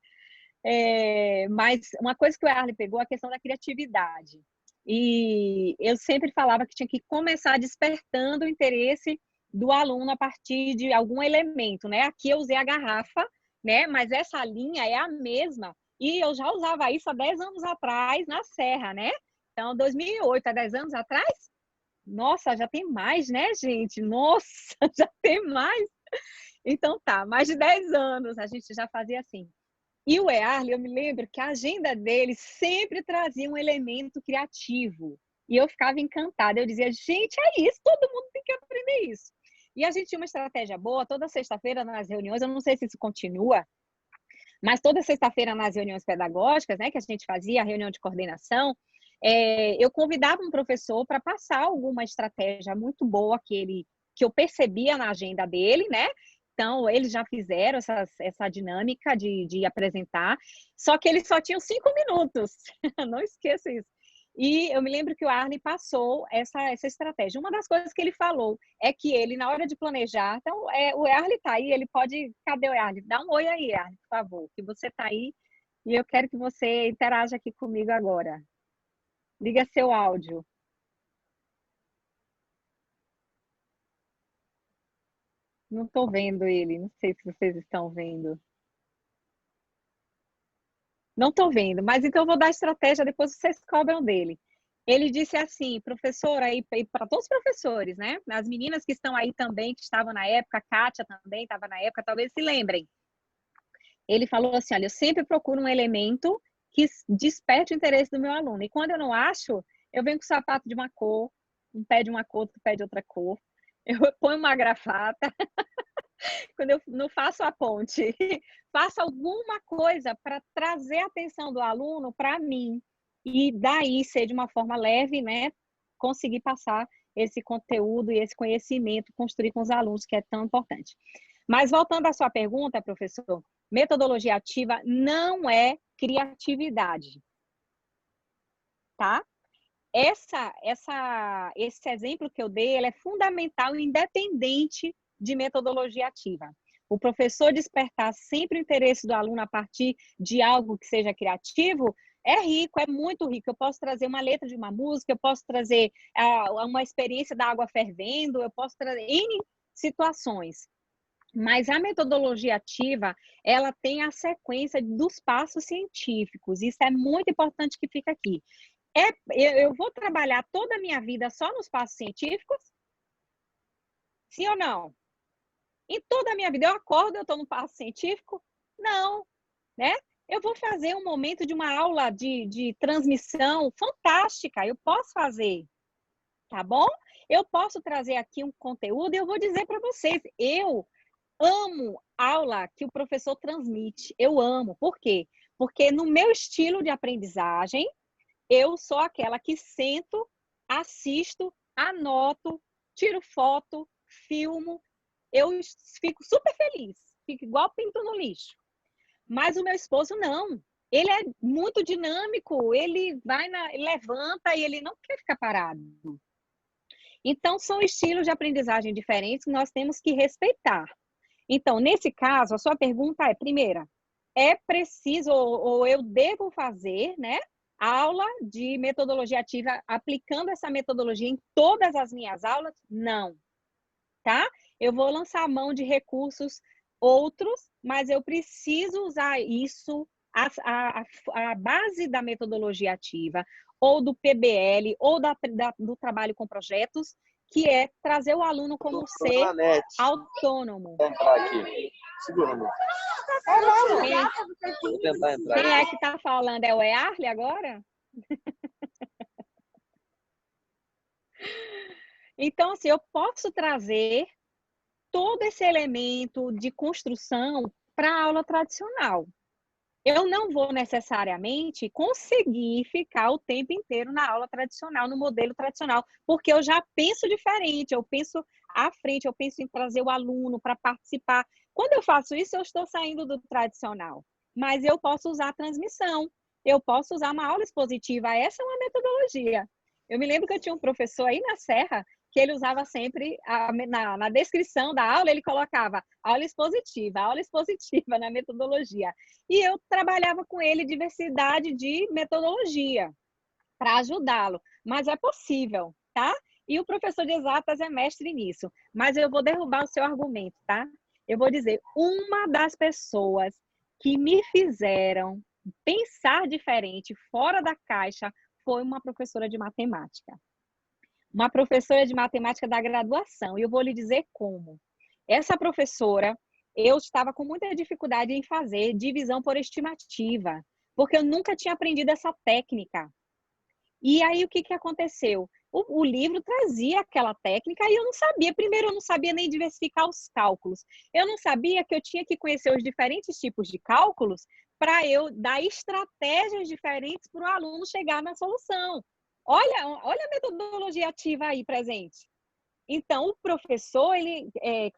Mas uma coisa que o Arlen pegou é a questão da criatividade. E eu sempre falava que tinha que começar despertando o interesse do aluno a partir de algum elemento, né? Aqui eu usei a garrafa, né? Mas essa linha é a mesma. E eu já usava isso há 10 anos atrás na Serra, né? Então, 2008, há 10 anos atrás? Nossa, já tem mais, né, gente? Nossa, já tem mais. Então tá, mais de 10 anos a gente já fazia assim. E o Early, eu me lembro que a agenda dele sempre trazia um elemento criativo. E eu ficava encantada. Eu dizia, gente, é isso, todo mundo tem que aprender isso. E a gente tinha uma estratégia boa, toda sexta-feira nas reuniões, eu não sei se isso continua, mas toda sexta-feira nas reuniões pedagógicas, né, que a gente fazia, a reunião de coordenação, eu convidava um professor para passar alguma estratégia muito boa que eu percebia na agenda dele, né? Então, eles já fizeram essa dinâmica de apresentar, só que eles só tinham 5 minutos. Não esqueça isso. E eu me lembro que o Arlen passou essa estratégia. Uma das coisas que ele falou é que ele, na hora de planejar, então, o Arlen está aí, ele pode... Cadê o Arlen? Dá um oi aí, Arlen, por favor, que você está aí e eu quero que você interaja aqui comigo agora. Liga seu áudio. Não estou vendo ele, não sei se vocês estão vendo. Não estou vendo, mas então eu vou dar a estratégia, depois vocês cobram dele. Ele disse assim, professora, e para todos os professores, né? As meninas que estão aí também, que estavam na época, a Kátia também estava na época, talvez se lembrem. Ele falou assim, olha, eu sempre procuro um elemento que desperte o interesse do meu aluno. E quando eu não acho, eu venho com o sapato de uma cor, um pé de uma cor, outro pé de outra cor. Eu ponho uma gravata. Quando eu não faço a ponte, faço alguma coisa para trazer a atenção do aluno para mim e daí ser de uma forma leve, né, conseguir passar esse conteúdo e esse conhecimento, construir com os alunos, que é tão importante. Mas voltando à sua pergunta, professor, metodologia ativa não é criatividade, tá? Esse exemplo que eu dei, ele é fundamental e independente de metodologia ativa. O professor despertar sempre o interesse do aluno a partir de algo que seja criativo É rico, é muito rico. Eu posso trazer uma letra de uma música, eu posso trazer uma experiência da água fervendo, eu posso trazer N situações. Mas a metodologia ativa, ela tem a sequência dos passos científicos. Isso é muito importante que fica aqui. Eu vou trabalhar toda a minha vida só nos passos científicos? Sim ou não? Em toda a minha vida, eu acordo, eu estou no passo científico? Não, né? Eu vou fazer um momento de uma aula de transmissão fantástica, eu posso fazer, tá bom? Eu posso trazer aqui um conteúdo e eu vou dizer para vocês, eu amo aula que o professor transmite, eu amo. Por quê? Porque no meu estilo de aprendizagem, eu sou aquela que sento, assisto, anoto, tiro foto, filmo, eu fico super feliz, fico igual pinto no lixo. Mas o meu esposo não. Ele é muito dinâmico, ele levanta e ele não quer ficar parado. Então, são estilos de aprendizagem diferentes que nós temos que respeitar. Então, nesse caso, a sua pergunta é, primeira, é preciso ou eu devo fazer, né, aula de metodologia ativa, aplicando essa metodologia em todas as minhas aulas? Não, tá? Eu vou lançar mão de recursos outros, mas eu preciso usar isso, a base da metodologia ativa, ou do PBL, ou do trabalho com projetos, que é trazer o aluno como ser autônomo. Vou entrar aqui. Segura, amor. Vou tentar entrar. Quem é que está falando? É o Early agora? Então, assim, eu posso trazer todo esse elemento de construção para a aula tradicional. Eu não vou necessariamente conseguir ficar o tempo inteiro na aula tradicional, no modelo tradicional, porque eu já penso diferente, eu penso à frente, eu penso em trazer o aluno para participar. Quando eu faço isso, eu estou saindo do tradicional, mas eu posso usar a transmissão, eu posso usar uma aula expositiva, essa é uma metodologia. Eu me lembro que eu tinha um professor aí na Serra, que ele usava sempre, na descrição da aula, ele colocava aula expositiva na metodologia. E eu trabalhava com ele diversidade de metodologia para ajudá-lo. Mas é possível, tá? E o professor de exatas é mestre nisso. Mas eu vou derrubar o seu argumento, tá? Eu vou dizer, uma das pessoas que me fizeram pensar diferente, fora da caixa, foi uma professora de matemática. Uma professora de matemática da graduação. E eu vou lhe dizer como. Essa professora, eu estava com muita dificuldade em fazer divisão por estimativa, porque eu nunca tinha aprendido essa técnica. E aí, o que aconteceu? O livro trazia aquela técnica e eu não sabia. Primeiro, eu não sabia nem diversificar os cálculos. Eu não sabia que eu tinha que conhecer os diferentes tipos de cálculos para eu dar estratégias diferentes para o aluno chegar na solução. Olha a metodologia ativa aí presente. Então, o professor,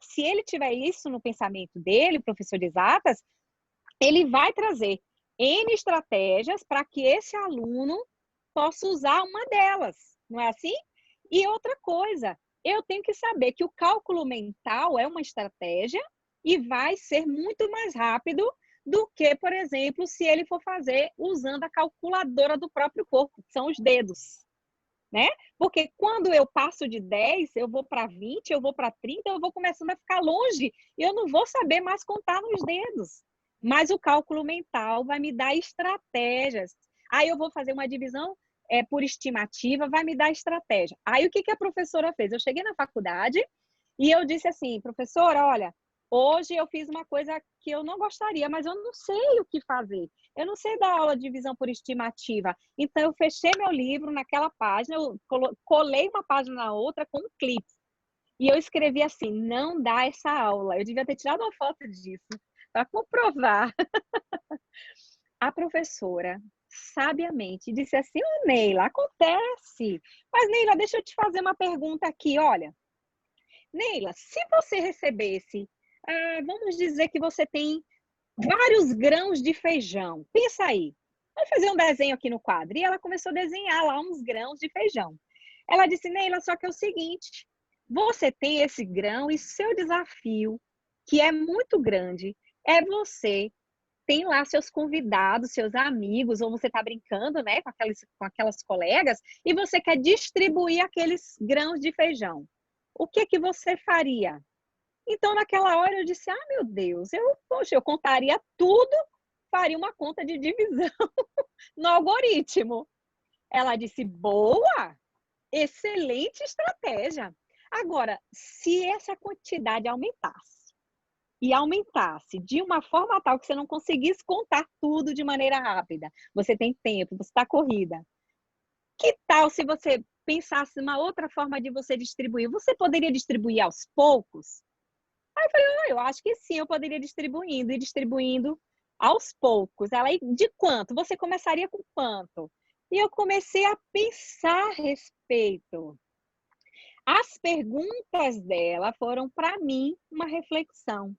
se ele tiver isso no pensamento dele, o professor de exatas, ele vai trazer N estratégias para que esse aluno possa usar uma delas, não é assim? E outra coisa, eu tenho que saber que o cálculo mental é uma estratégia e vai ser muito mais rápido do que, por exemplo, se ele for fazer usando a calculadora do próprio corpo, que são os dedos, né? Porque quando eu passo de 10, eu vou para 20, eu vou para 30, eu vou começando a ficar longe e eu não vou saber mais contar nos dedos. Mas o cálculo mental vai me dar estratégias. Aí eu vou fazer uma divisão por estimativa, vai me dar estratégia. Aí o que a professora fez? Eu cheguei na faculdade e eu disse assim, professora, olha, hoje eu fiz uma coisa que eu não gostaria, mas eu não sei o que fazer. Eu não sei dar aula de divisão por estimativa. Então, eu fechei meu livro naquela página, eu colei uma página na outra com um clipe. E eu escrevi assim, não dá essa aula. Eu devia ter tirado uma foto disso para comprovar. A professora, sabiamente, disse assim, ô Neila, acontece. Mas, Neila, deixa eu te fazer uma pergunta aqui, olha. Neila, se você recebesse, vamos dizer que você tem vários grãos de feijão. Pensa aí. Vamos fazer um desenho aqui no quadro. E ela começou a desenhar lá uns grãos de feijão. Ela disse, Neila, só que é o seguinte, você tem esse grão e seu desafio, que é muito grande, é você tem lá seus convidados, seus amigos, ou você está brincando, né, com aquelas colegas, e você quer distribuir aqueles grãos de feijão. O que que você faria? Então, naquela hora, eu disse, meu Deus, eu contaria tudo, faria uma conta de divisão no algoritmo. Ela disse, boa, excelente estratégia. Agora, se essa quantidade aumentasse de uma forma tal que você não conseguisse contar tudo de maneira rápida, você tem tempo, você está corrida, que tal se você pensasse uma outra forma de você distribuir? Você poderia distribuir aos poucos? Aí eu falei, eu acho que sim, eu poderia ir distribuindo aos poucos. Ela, de quanto? Você começaria com quanto? E eu comecei a pensar a respeito. As perguntas dela foram, para mim, uma reflexão.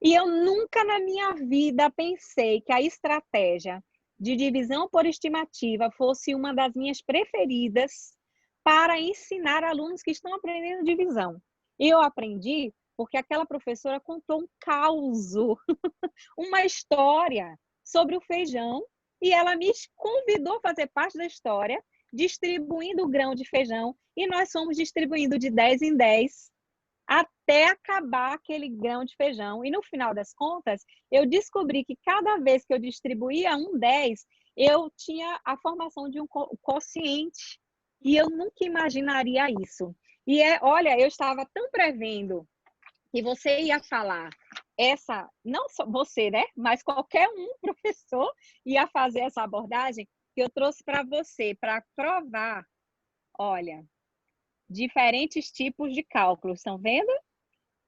E eu nunca na minha vida pensei que a estratégia de divisão por estimativa fosse uma das minhas preferidas para ensinar alunos que estão aprendendo divisão. E eu aprendi porque aquela professora contou um caos, uma história sobre o feijão, e ela me convidou a fazer parte da história, distribuindo o grão de feijão, e nós fomos distribuindo de 10 em 10 até acabar aquele grão de feijão. E no final das contas, eu descobri que cada vez que eu distribuía um 10, eu tinha a formação de um quociente, e eu nunca imaginaria isso. E olha, eu estava tão prevendo que você ia falar não só você, né? Mas qualquer professor ia fazer essa abordagem, que eu trouxe para você, para provar, olha, diferentes tipos de cálculos, estão vendo?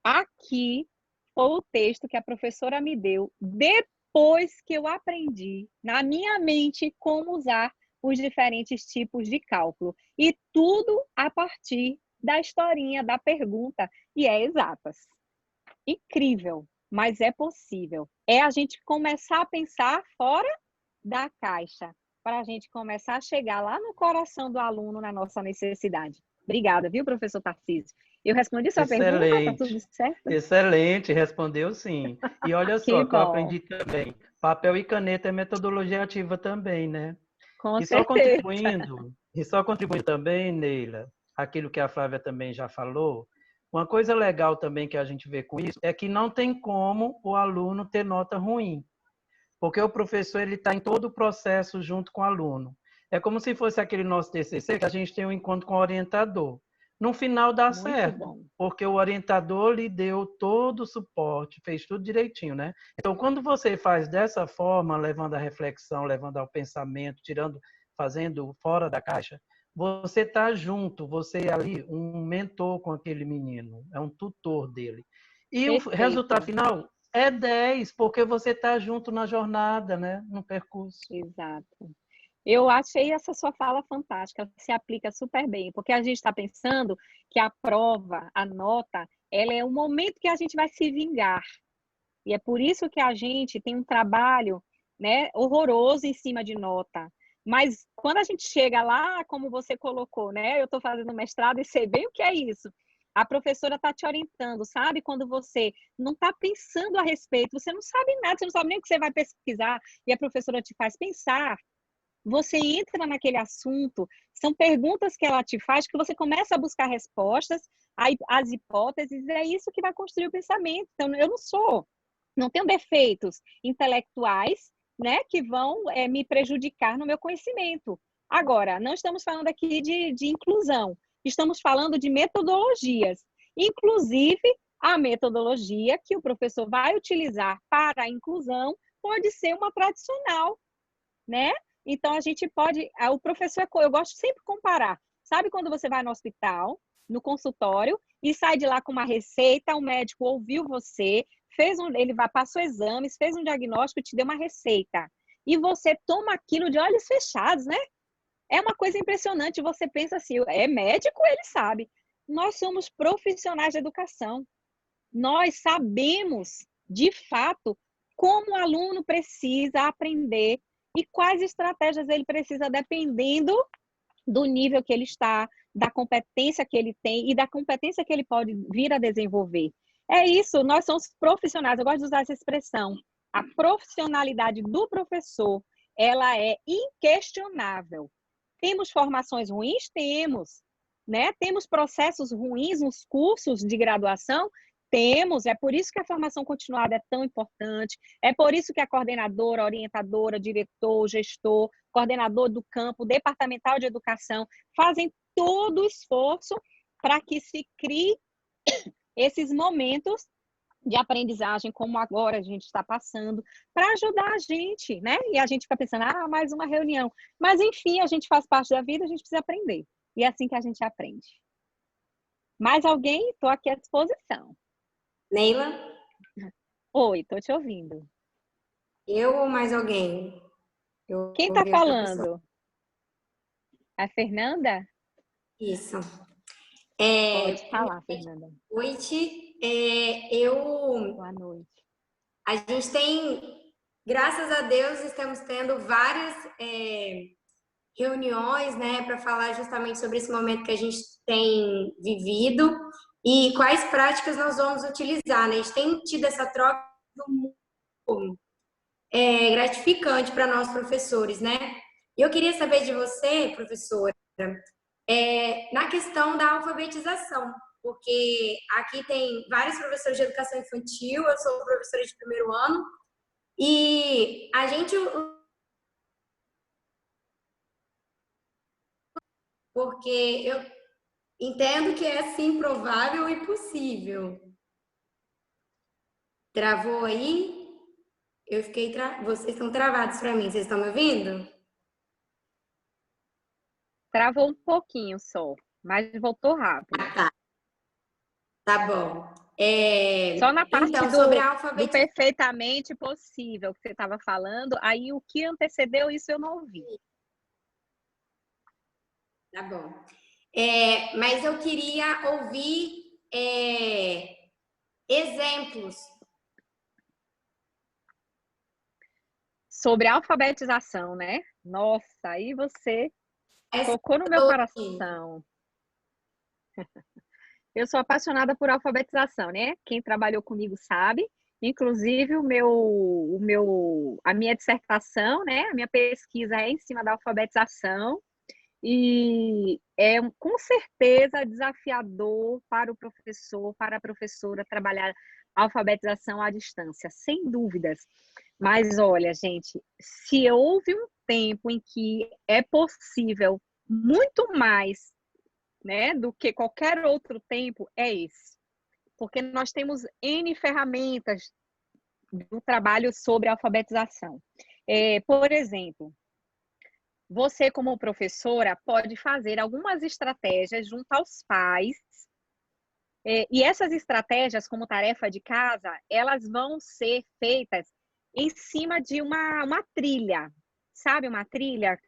Aqui foi o texto que a professora me deu depois que eu aprendi na minha mente como usar os diferentes tipos de cálculo. E tudo a partir da historinha, da pergunta, e é exatas. Incrível, mas é possível. É a gente começar a pensar fora da caixa, para a gente começar a chegar lá no coração do aluno, na nossa necessidade. Obrigada, viu, professor Tarcísio? Eu respondi sua pergunta, tá tudo certo? Excelente, respondeu sim. E olha só, que eu aprendi também. Papel e caneta é metodologia ativa também, né? Com e certeza. Só contribuindo também, Neila, aquilo que a Flávia também já falou, uma coisa legal também que a gente vê com isso é que não tem como o aluno ter nota ruim, porque o professor ele está em todo o processo junto com o aluno. É como se fosse aquele nosso TCC, que a gente tem um encontro com o orientador. No final dá certo, porque o orientador lhe deu todo o suporte, fez tudo direitinho, né? Então, quando você faz dessa forma, levando a reflexão, levando ao pensamento, fazendo fora da caixa, você está junto, você é ali um mentor com aquele menino, é um tutor dele. E o resultado final é 10, porque você está junto na jornada, né? No percurso. Exato. Eu achei essa sua fala fantástica, se aplica super bem, porque a gente está pensando que a prova, a nota, ela é o momento que a gente vai se vingar. E é por isso que a gente tem um trabalho, né, horroroso em cima de nota. Mas quando a gente chega lá, como você colocou, né, eu estou fazendo mestrado e sei bem o que é isso. A professora está te orientando, sabe? Quando você não está pensando a respeito, você não sabe nada, você não sabe nem o que você vai pesquisar, e a professora te faz pensar. Você entra naquele assunto, são perguntas que ela te faz, que você começa a buscar respostas, as hipóteses, é isso que vai construir o pensamento. Então, eu não tenho defeitos intelectuais, né, que vão me prejudicar no meu conhecimento. Agora, não estamos falando aqui de inclusão, estamos falando de metodologias. Inclusive, a metodologia que o professor vai utilizar para a inclusão pode ser uma tradicional, né? Então, a gente pode... O professor, eu gosto sempre de comparar. Sabe quando você vai no hospital, no consultório, e sai de lá com uma receita, o médico ouviu você, ele passou exames, fez um diagnóstico, te deu uma receita. E você toma aquilo de olhos fechados, né? É uma coisa impressionante. Você pensa assim, é médico, ele sabe. Nós somos profissionais de educação. Nós sabemos, de fato, como o aluno precisa aprender e quais estratégias ele precisa, dependendo do nível que ele está, da competência que ele tem e da competência que ele pode vir a desenvolver. É isso, nós somos profissionais, eu gosto de usar essa expressão. A profissionalidade do professor, ela é inquestionável. Temos formações ruins? Temos. Né? Temos processos ruins nos cursos de graduação? Temos. É por isso que a formação continuada é tão importante. É por isso que a coordenadora, orientadora, diretor, gestor, coordenador do campo, departamental de educação, fazem todo o esforço para que se crie esses momentos de aprendizagem, como agora a gente está passando, para ajudar a gente, né? E a gente fica pensando, mais uma reunião. Mas, enfim, a gente faz parte da vida, a gente precisa aprender. E é assim que a gente aprende. Mais alguém? Estou aqui à disposição. Neila? Oi, estou te ouvindo. Eu ou mais alguém? Quem está falando? A Fernanda? Isso. Pode falar, Fernanda. Boa noite. Boa noite. A gente tem, graças a Deus, estamos tendo várias reuniões, né, para falar justamente sobre esse momento que a gente tem vivido e quais práticas nós vamos utilizar, né? A gente tem tido essa troca muito gratificante para nós professores, né? E eu queria saber de você, professora, na questão da alfabetização, porque aqui tem vários professores de educação infantil, eu sou professora de primeiro ano, e a gente... Porque eu entendo que é, sim, provável e possível. Travou aí? Eu fiquei... Vocês estão travados para mim, vocês estão me ouvindo? Travou um pouquinho só, mas voltou rápido. Tá bom. Só na parte então, sobre a alfabetização... do perfeitamente possível que você estava falando, aí o que antecedeu isso eu não ouvi. Tá bom. Mas eu queria ouvir exemplos. Sobre a alfabetização, né? Nossa, aí você tocou no meu coração. Eu sou apaixonada por alfabetização, né? Quem trabalhou comigo sabe. Inclusive, a minha dissertação, né? A minha pesquisa é em cima da alfabetização. E é com certeza desafiador para o professor, para a professora trabalhar a alfabetização à distância, sem dúvidas. Mas olha, gente, se houve um tempo em que é possível muito mais, né, do que qualquer outro tempo, é esse. Porque nós temos N ferramentas do trabalho sobre a alfabetização. Por exemplo, você, como professora, pode fazer algumas estratégias junto aos pais. E essas estratégias, como tarefa de casa, elas vão ser feitas em cima de uma trilha. Sabe, uma trilha?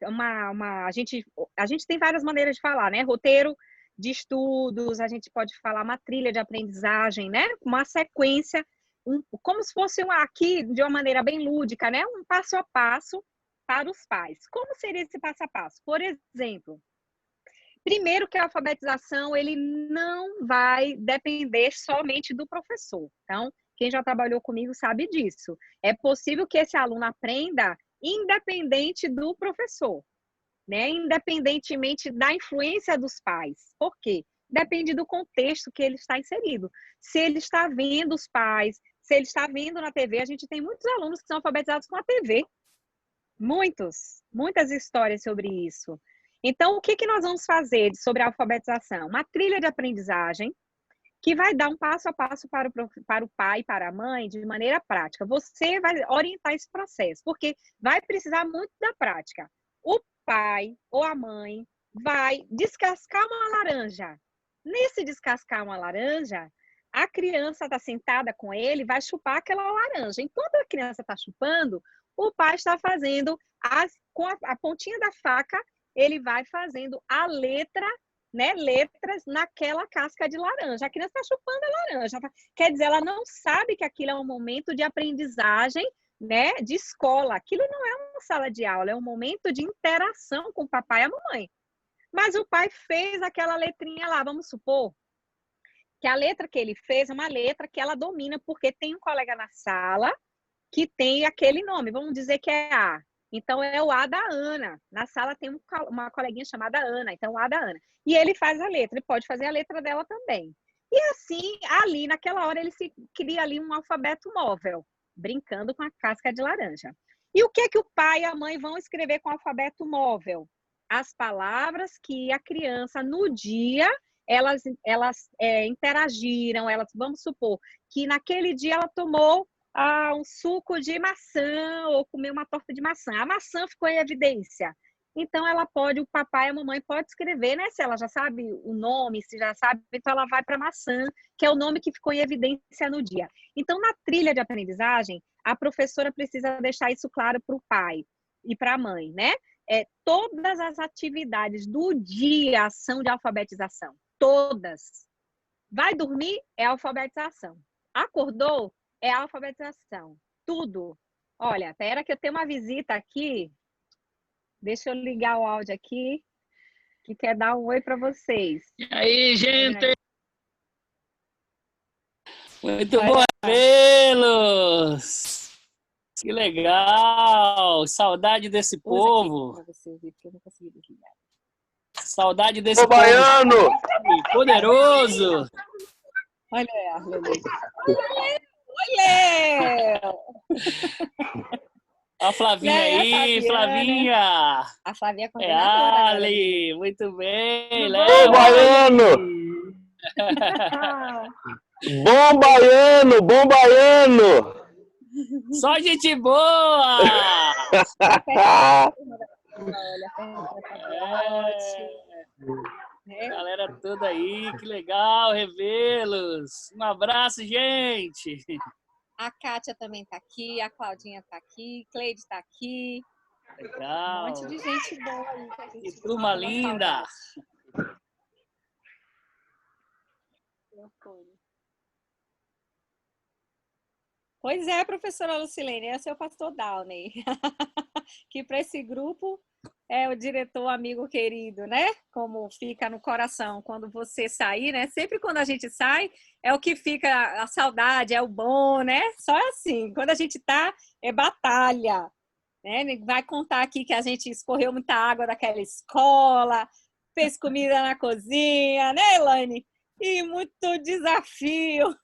A gente tem várias maneiras de falar, né? Roteiro de estudos, a gente pode falar uma trilha de aprendizagem, né? Uma sequência, como se fosse aqui, de uma maneira bem lúdica, né? Um passo a passo para os pais. Como seria esse passo a passo? Por exemplo, primeiro que a alfabetização ele não vai depender somente do professor. Então, quem já trabalhou comigo sabe disso. É possível que esse aluno aprenda independente do professor, né? Independentemente da influência dos pais. Por quê? Depende do contexto que ele está inserido. Se ele está vendo os pais, se ele está vendo na TV, a gente tem muitos alunos que são alfabetizados com a TV. Muitas histórias sobre isso. Então, o que nós vamos fazer sobre a alfabetização? Uma trilha de aprendizagem que vai dar um passo a passo para o pai e para a mãe de maneira prática. Você vai orientar esse processo, porque vai precisar muito da prática. O pai ou a mãe vai descascar uma laranja. Nesse descascar uma laranja, a criança está sentada com ele, vai chupar aquela laranja. Enquanto a criança está chupando, o pai está fazendo, com a pontinha da faca, ele vai fazendo a letra, né, letras naquela casca de laranja. A criança está chupando a laranja. Quer dizer, ela não sabe que aquilo é um momento de aprendizagem, né, de escola. Aquilo não é uma sala de aula, é um momento de interação com o papai e a mamãe. Mas o pai fez aquela letrinha lá, vamos supor que a letra que ele fez é uma letra que ela domina, porque tem um colega na sala que tem aquele nome. Vamos dizer que é A. Então, é o A da Ana. Na sala tem uma coleguinha chamada Ana. Então, o A da Ana. E ele faz a letra. Ele pode fazer a letra dela também. E assim, ali, naquela hora, ele se cria ali um alfabeto móvel, brincando com a casca de laranja. E o que é que o pai e a mãe vão escrever com o alfabeto móvel? As palavras que a criança, no dia, elas interagiram. Vamos supor que naquele dia ela tomou um suco de maçã ou comeu uma torta de maçã. A maçã ficou em evidência. Então, o papai e a mamãe pode escrever, né? Se ela já sabe o nome, se já sabe, então ela vai para maçã, que é o nome que ficou em evidência no dia. Então, na trilha de aprendizagem, a professora precisa deixar isso claro para o pai e para a mãe, né? Todas as atividades do dia são de alfabetização. Todas. Vai dormir? É alfabetização. Acordou? É alfabetização. Tudo. Olha, espera que eu tenho uma visita aqui. Deixa eu ligar o áudio aqui, que quer dar um oi para vocês. E aí, gente? Muito bom vê-los! Que legal! Saudade desse povo. Saudade desse povo. Baiano! Poderoso! Olha, Léo! A Flavinha aí, Flavinha! A Flavinha é Ali, muito bem, Léo! Bom baiano! Bom baiano, bom baiano! Só gente boa! Galera toda aí, que legal revê-los! Um abraço, gente! A Kátia também está aqui, a Claudinha está aqui, Cleide está aqui. Legal. Um monte de gente boa aí. Que turma linda. Pois é, professora Lucilene, esse é o pastor Downey. Que para esse grupo é o diretor amigo querido, né? Como fica no coração quando você sair, né? Sempre quando a gente sai, é o que fica a saudade, é o bom, né? Só assim, quando a gente tá, é batalha, né? Vai contar aqui que a gente escorreu muita água daquela escola, fez comida na cozinha, né, Elaine? E muito desafio.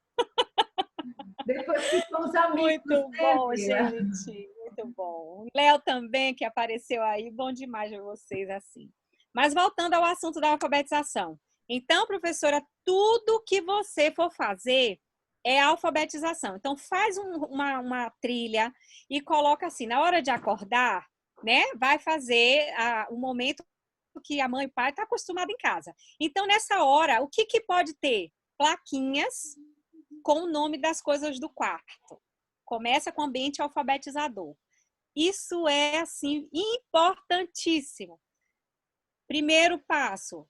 Depois ficamos amigos. Muito bom, gente. Muito bom. O Léo também, que apareceu aí. Bom demais ver vocês assim. Mas voltando ao assunto da alfabetização. Então, professora, tudo que você for fazer é alfabetização. Então, faz uma trilha e coloca assim, na hora de acordar, né? Vai fazer o momento que a mãe e o pai estão acostumados em casa. Então, nessa hora, o que pode ter? Plaquinhas com o nome das coisas do quarto. Começa com ambiente alfabetizador. Isso é, assim, importantíssimo. Primeiro passo,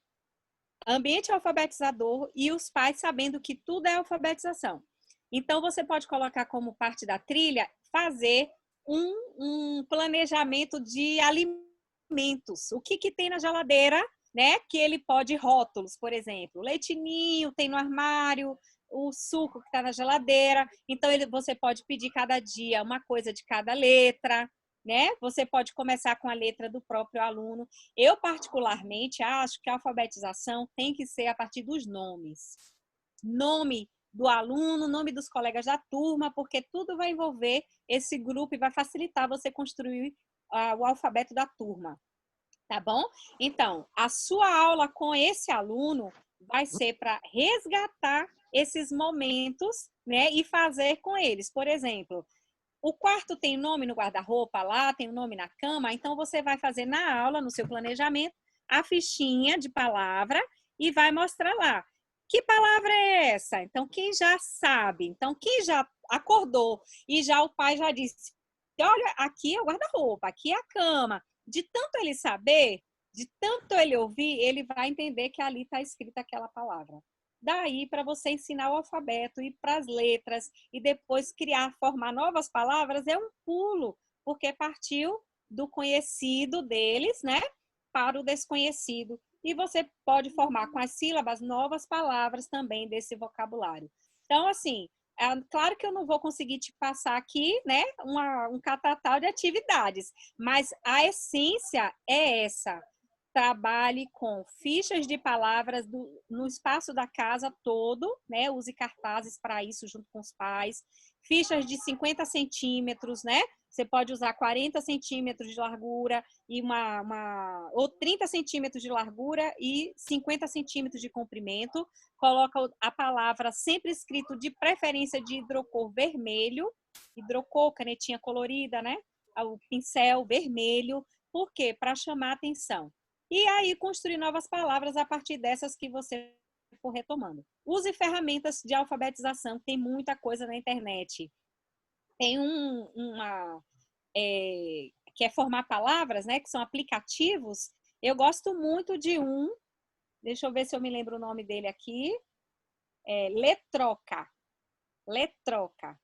ambiente alfabetizador e os pais sabendo que tudo é alfabetização. Então, você pode colocar como parte da trilha, fazer um planejamento de alimentos. O que tem na geladeira, né? Que ele pode, rótulos, por exemplo. Leitinho tem no armário, o suco que está na geladeira. Então, você pode pedir cada dia uma coisa de cada letra, né? Você pode começar com a letra do próprio aluno. Eu, particularmente, acho que a alfabetização tem que ser a partir dos nomes. Nome do aluno, nome dos colegas da turma, porque tudo vai envolver esse grupo e vai facilitar você construir o alfabeto da turma. Tá bom? Então, a sua aula com esse aluno vai ser para resgatar esses momentos, né, e fazer com eles. Por exemplo, o quarto tem nome no guarda-roupa lá, tem o nome na cama, então você vai fazer na aula, no seu planejamento, a fichinha de palavra e vai mostrar lá. Que palavra é essa? Então, quem já sabe? Então, quem já acordou e já o pai já disse, olha, aqui é o guarda-roupa, aqui é a cama. De tanto ele saber, de tanto ele ouvir, ele vai entender que ali está escrita aquela palavra. Daí, para você ensinar o alfabeto, ir para as letras e depois formar novas palavras, é um pulo, porque partiu do conhecido deles, né, para o desconhecido. E você pode formar com as sílabas novas palavras também desse vocabulário. Então, assim, claro que eu não vou conseguir te passar aqui, né, um catatal de atividades, mas a essência é essa. Trabalhe com fichas de palavras no espaço da casa todo, né, use cartazes para isso junto com os pais, fichas de 50 centímetros, né, você pode usar 40 centímetros de largura e ou 30 centímetros de largura e 50 centímetros de comprimento. Coloca a palavra sempre escrito de preferência de hidrocor vermelho, hidrocor, canetinha colorida, né? O pincel vermelho. Por quê? Para chamar atenção. E aí construir novas palavras a partir dessas que você for retomando. Use ferramentas de alfabetização, tem muita coisa na internet. Tem que é formar palavras, né? Que são aplicativos. Eu gosto muito de deixa eu ver se eu me lembro o nome dele aqui. Letroca. Letroca.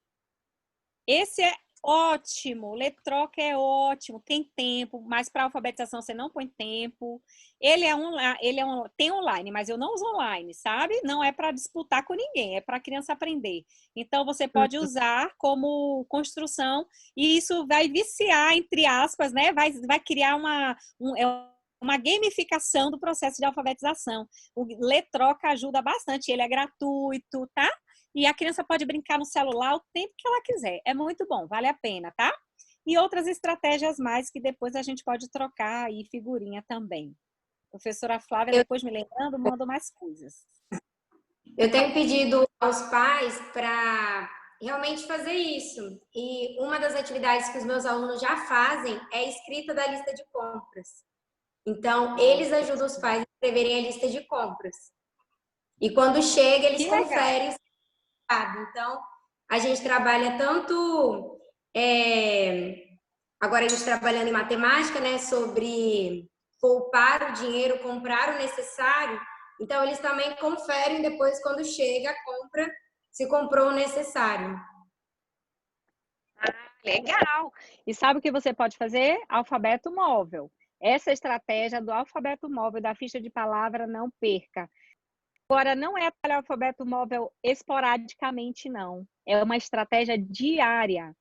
Esse é ótimo. Letroca é ótimo. Tem tempo, mas para alfabetização você não põe tempo. Tem online, mas eu não uso online, sabe? Não é para disputar com ninguém, é para a criança aprender. Então, você pode usar como construção e isso vai viciar, entre aspas, né? Vai criar uma gamificação do processo de alfabetização. O Letroca ajuda bastante, ele é gratuito, tá? E a criança pode brincar no celular o tempo que ela quiser. É muito bom, vale a pena, tá? E outras estratégias mais que depois a gente pode trocar aí figurinha também. Professora Flávia, depois me lembrando, manda mais coisas. Eu tenho pedido aos pais para realmente fazer isso. E uma das atividades que os meus alunos já fazem é a escrita da lista de compras. Então, eles ajudam os pais a escreverem a lista de compras. E quando chega, eles conferem. Então, a gente trabalha tanto... agora a gente trabalhando em matemática, né? Sobre poupar o dinheiro, comprar o necessário. Então, eles também conferem depois, quando chega a compra, se comprou o necessário. Legal! E sabe o que você pode fazer? Alfabeto móvel. Essa estratégia do alfabeto móvel, da ficha de palavra, não perca. Agora, não é para alfabeto móvel esporadicamente, não. É uma estratégia diária.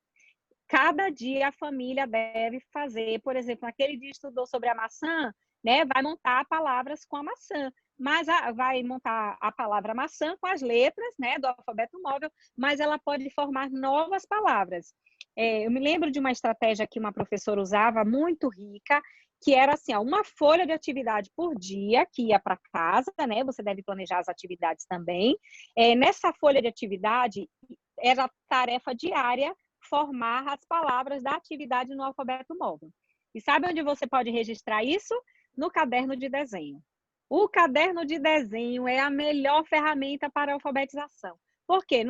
Cada dia a família deve fazer, por exemplo, naquele dia estudou sobre a maçã, né? Vai montar palavras com a maçã, mas vai montar a palavra maçã com as letras, né, do alfabeto móvel, mas ela pode formar novas palavras. Eu me lembro de uma estratégia que uma professora usava, muito rica, que era assim, uma folha de atividade por dia, que ia para casa, né? Você deve planejar as atividades também. Nessa folha de atividade, era tarefa diária formar as palavras da atividade no alfabeto móvel. E sabe onde você pode registrar isso? No caderno de desenho. O caderno de desenho é a melhor ferramenta para a alfabetização. Por quê?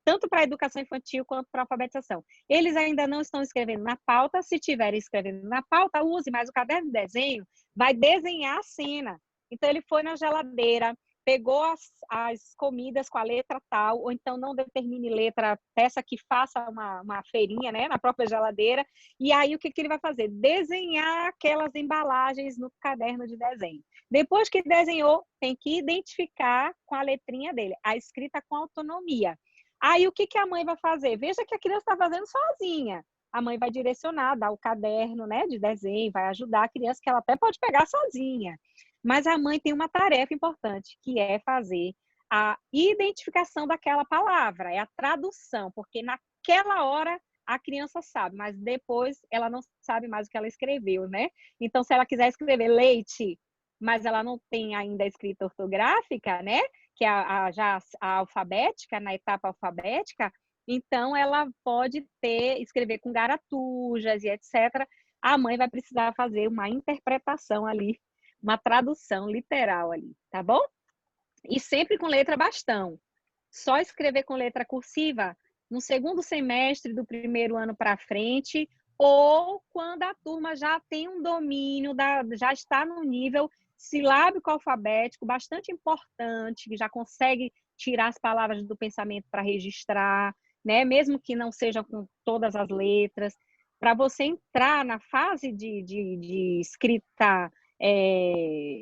Tanto para a educação infantil quanto para a alfabetização. Eles ainda não estão escrevendo na pauta. Se estiverem escrevendo na pauta, use, mas o caderno de desenho vai desenhar a cena. Então, ele foi na geladeira, pegou as comidas com a letra tal, ou então não determine letra, peça que faça uma feirinha, né, na própria geladeira, e aí o que ele vai fazer? Desenhar aquelas embalagens no caderno de desenho. Depois que desenhou, tem que identificar com a letrinha dele, a escrita com autonomia. Aí o que a mãe vai fazer? Veja que a criança está fazendo sozinha. A mãe vai direcionar, dar o caderno, né, de desenho, vai ajudar a criança, que ela até pode pegar sozinha. Mas a mãe tem uma tarefa importante, que é fazer a identificação daquela palavra, é a tradução, porque naquela hora a criança sabe, mas depois ela não sabe mais o que ela escreveu, né? Então, se ela quiser escrever leite, mas ela não tem ainda a escrita ortográfica, né? Que é já a alfabética, na etapa alfabética, então ela pode escrever com garatujas e etc. A mãe vai precisar fazer uma interpretação ali, uma tradução literal ali, tá bom? E sempre com letra bastão. Só escrever com letra cursiva no segundo semestre do primeiro ano para frente, ou quando a turma já tem um domínio, já está no nível silábico alfabético bastante importante, que já consegue tirar as palavras do pensamento para registrar, né? Mesmo que não seja com todas as letras, para você entrar na fase de escrita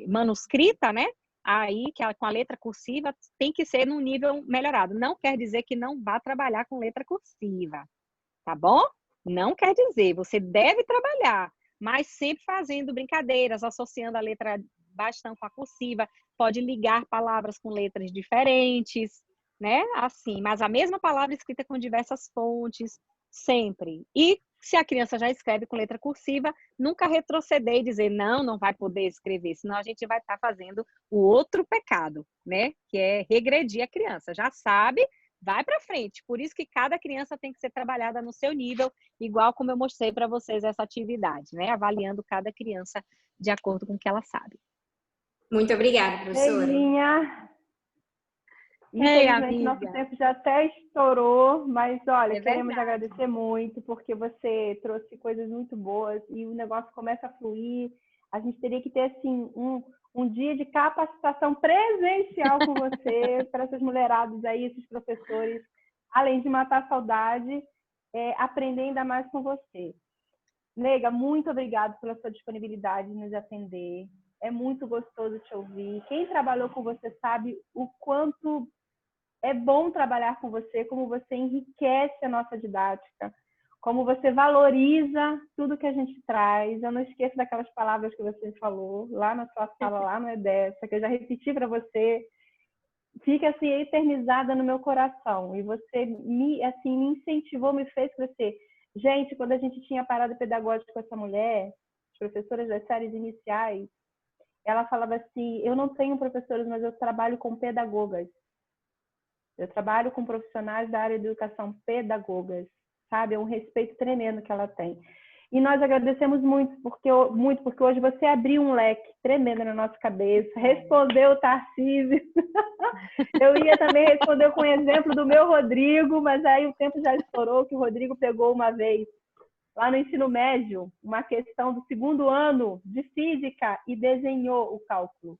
manuscrita, né? aí que com a letra cursiva tem que ser num nível melhorado. Não quer dizer que não vá trabalhar com letra cursiva, tá bom? Não quer dizer, você deve trabalhar, mas sempre fazendo brincadeiras, associando a letra bastão com a cursiva, pode ligar palavras com letras diferentes, né? Assim, mas a mesma palavra escrita com diversas fontes, sempre. E se a criança já escreve com letra cursiva, nunca retroceder e dizer, não vai poder escrever, senão a gente vai estar fazendo o outro pecado, né? Que é regredir a criança. Já sabe, vai para frente. Por isso que cada criança tem que ser trabalhada no seu nível, igual como eu mostrei para vocês essa atividade, né? Avaliando cada criança de acordo com o que ela sabe. Muito obrigada, professora. Beijinha. Infelizmente, nosso tempo já até estourou, mas olha, queremos agradecer muito, porque você trouxe coisas muito boas e o negócio começa a fluir. A gente teria que ter, assim, um dia de capacitação presencial com você, para essas mulheradas aí, esses professores, além de matar a saudade, aprender ainda mais com você. Nega, muito obrigada pela sua disponibilidade de nos atender. É muito gostoso te ouvir. Quem trabalhou com você sabe o quanto é bom trabalhar com você, como você enriquece a nossa didática, como você valoriza tudo que a gente traz. Eu não esqueço daquelas palavras que você falou lá na sua sala, lá no EDESA, que eu já repeti para você. Fica assim eternizada no meu coração. E você me incentivou, me fez crescer. Gente, quando a gente tinha parada pedagógica com essa mulher, as professoras das séries iniciais, ela falava assim, eu não tenho professores, mas eu trabalho com pedagogas. Eu trabalho com profissionais da área de educação, pedagogas, sabe? É um respeito tremendo que ela tem. E nós agradecemos muito, porque hoje você abriu um leque tremendo na nossa cabeça, respondeu o Tarcísio. Eu ia também responder com o exemplo do meu Rodrigo, mas aí o tempo já estourou, que o Rodrigo pegou uma vez, lá no ensino médio, uma questão do 2º ano de física e desenhou o cálculo.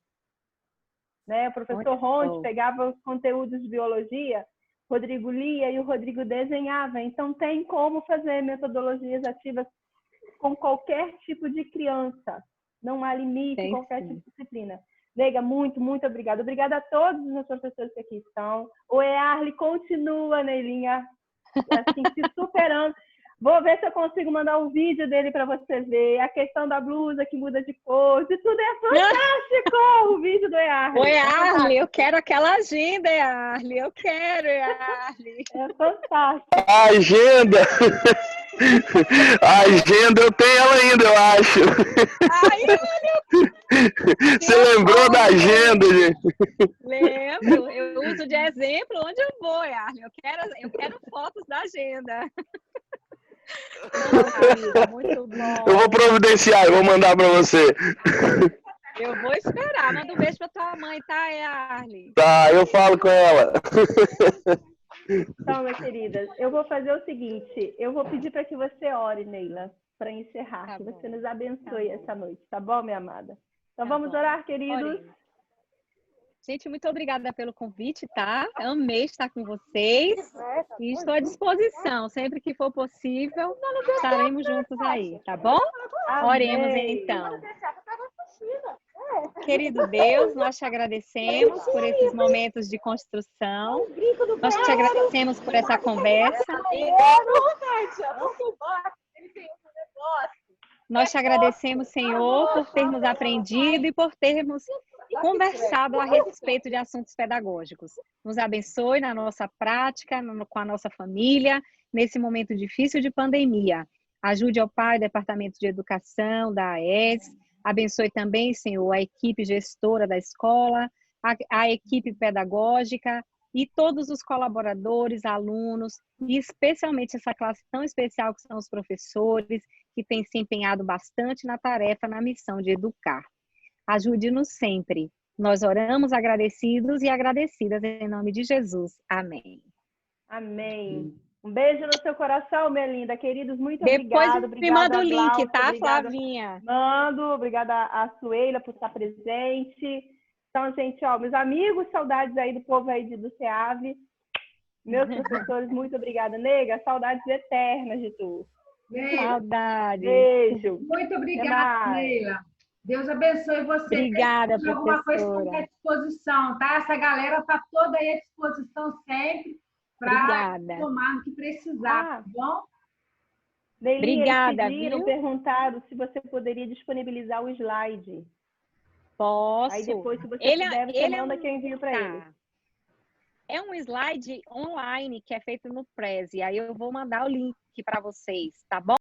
Né? O professor Ronde pegava os conteúdos de biologia, o Rodrigo lia e o Rodrigo desenhava. Então, tem como fazer metodologias ativas com qualquer tipo de criança. Não há limite em qualquer tipo de disciplina. Nega, muito, muito obrigada. Obrigada a todos os meus professores que aqui estão. O EARLE continua, Neilinha, assim, se superando. Vou ver se eu consigo mandar um vídeo dele para você ver. A questão da blusa que muda de cor. Isso tudo é fantástico! O vídeo do EARLE. O EARLE, eu quero aquela agenda, EARLE. Eu quero, EARLE. É fantástico. A agenda! A agenda eu tenho ela ainda, eu acho. Ai, olha! Você lembrou da agenda, gente? Lembro. Eu uso de exemplo onde eu vou, EARLE. Eu quero fotos da agenda. Muito bom. Eu vou providenciar, eu vou mandar para você. Eu vou esperar. Manda um beijo para tua mãe, tá, EARLE? Tá, eu falo com ela. Então, minhas queridas, eu vou fazer o seguinte, eu vou pedir para que você ore, Neila, para encerrar, tá, que você nos abençoe essa noite, tá bom, minha amada? Então, vamos orar, queridos? Orem. Gente, muito obrigada pelo convite, tá? Amei estar com vocês e estou à disposição. Sempre que for possível, estaremos juntos aí, tá bom? Amém. Oremos então. Querido Deus, nós te agradecemos por esses momentos de construção. Nós te agradecemos por essa conversa. Nós te agradecemos, Senhor, por termos aprendido e por termos conversado a respeito de assuntos pedagógicos. Nos abençoe na nossa prática, com a nossa família, nesse momento difícil de pandemia. Ajude ao Pai, Departamento de Educação, da AES. Abençoe também, Senhor, a equipe gestora da escola, a equipe pedagógica e todos os colaboradores, alunos, e especialmente essa classe tão especial que são os professores, que têm se empenhado bastante na tarefa, na missão de educar. Ajude-nos sempre. Nós oramos agradecidos e agradecidas em nome de Jesus. Amém. Amém. Um beijo no seu coração, minha linda. Queridos, muito obrigada. Depois me manda o link, tá, Flavinha? Mando. Obrigada a Sueila por estar presente. Então, gente, ó, meus amigos, saudades aí do povo aí do CEAV. Meus professores, muito obrigada. Nega, saudades eternas de tu. Saudades. Beijo. Muito obrigada, Leila. Deus abençoe você. Obrigada, professora. Alguma coisa professora. à disposição, tá? Essa galera está toda aí à disposição sempre para tomar o que precisar, tá bom? Leili, Obrigada, eles perguntaram se você poderia disponibilizar o slide. Posso. Aí depois, se você puder, você manda que eu envio para ele. É um slide online que é feito no Prezi. Aí eu vou mandar o link para vocês, tá bom?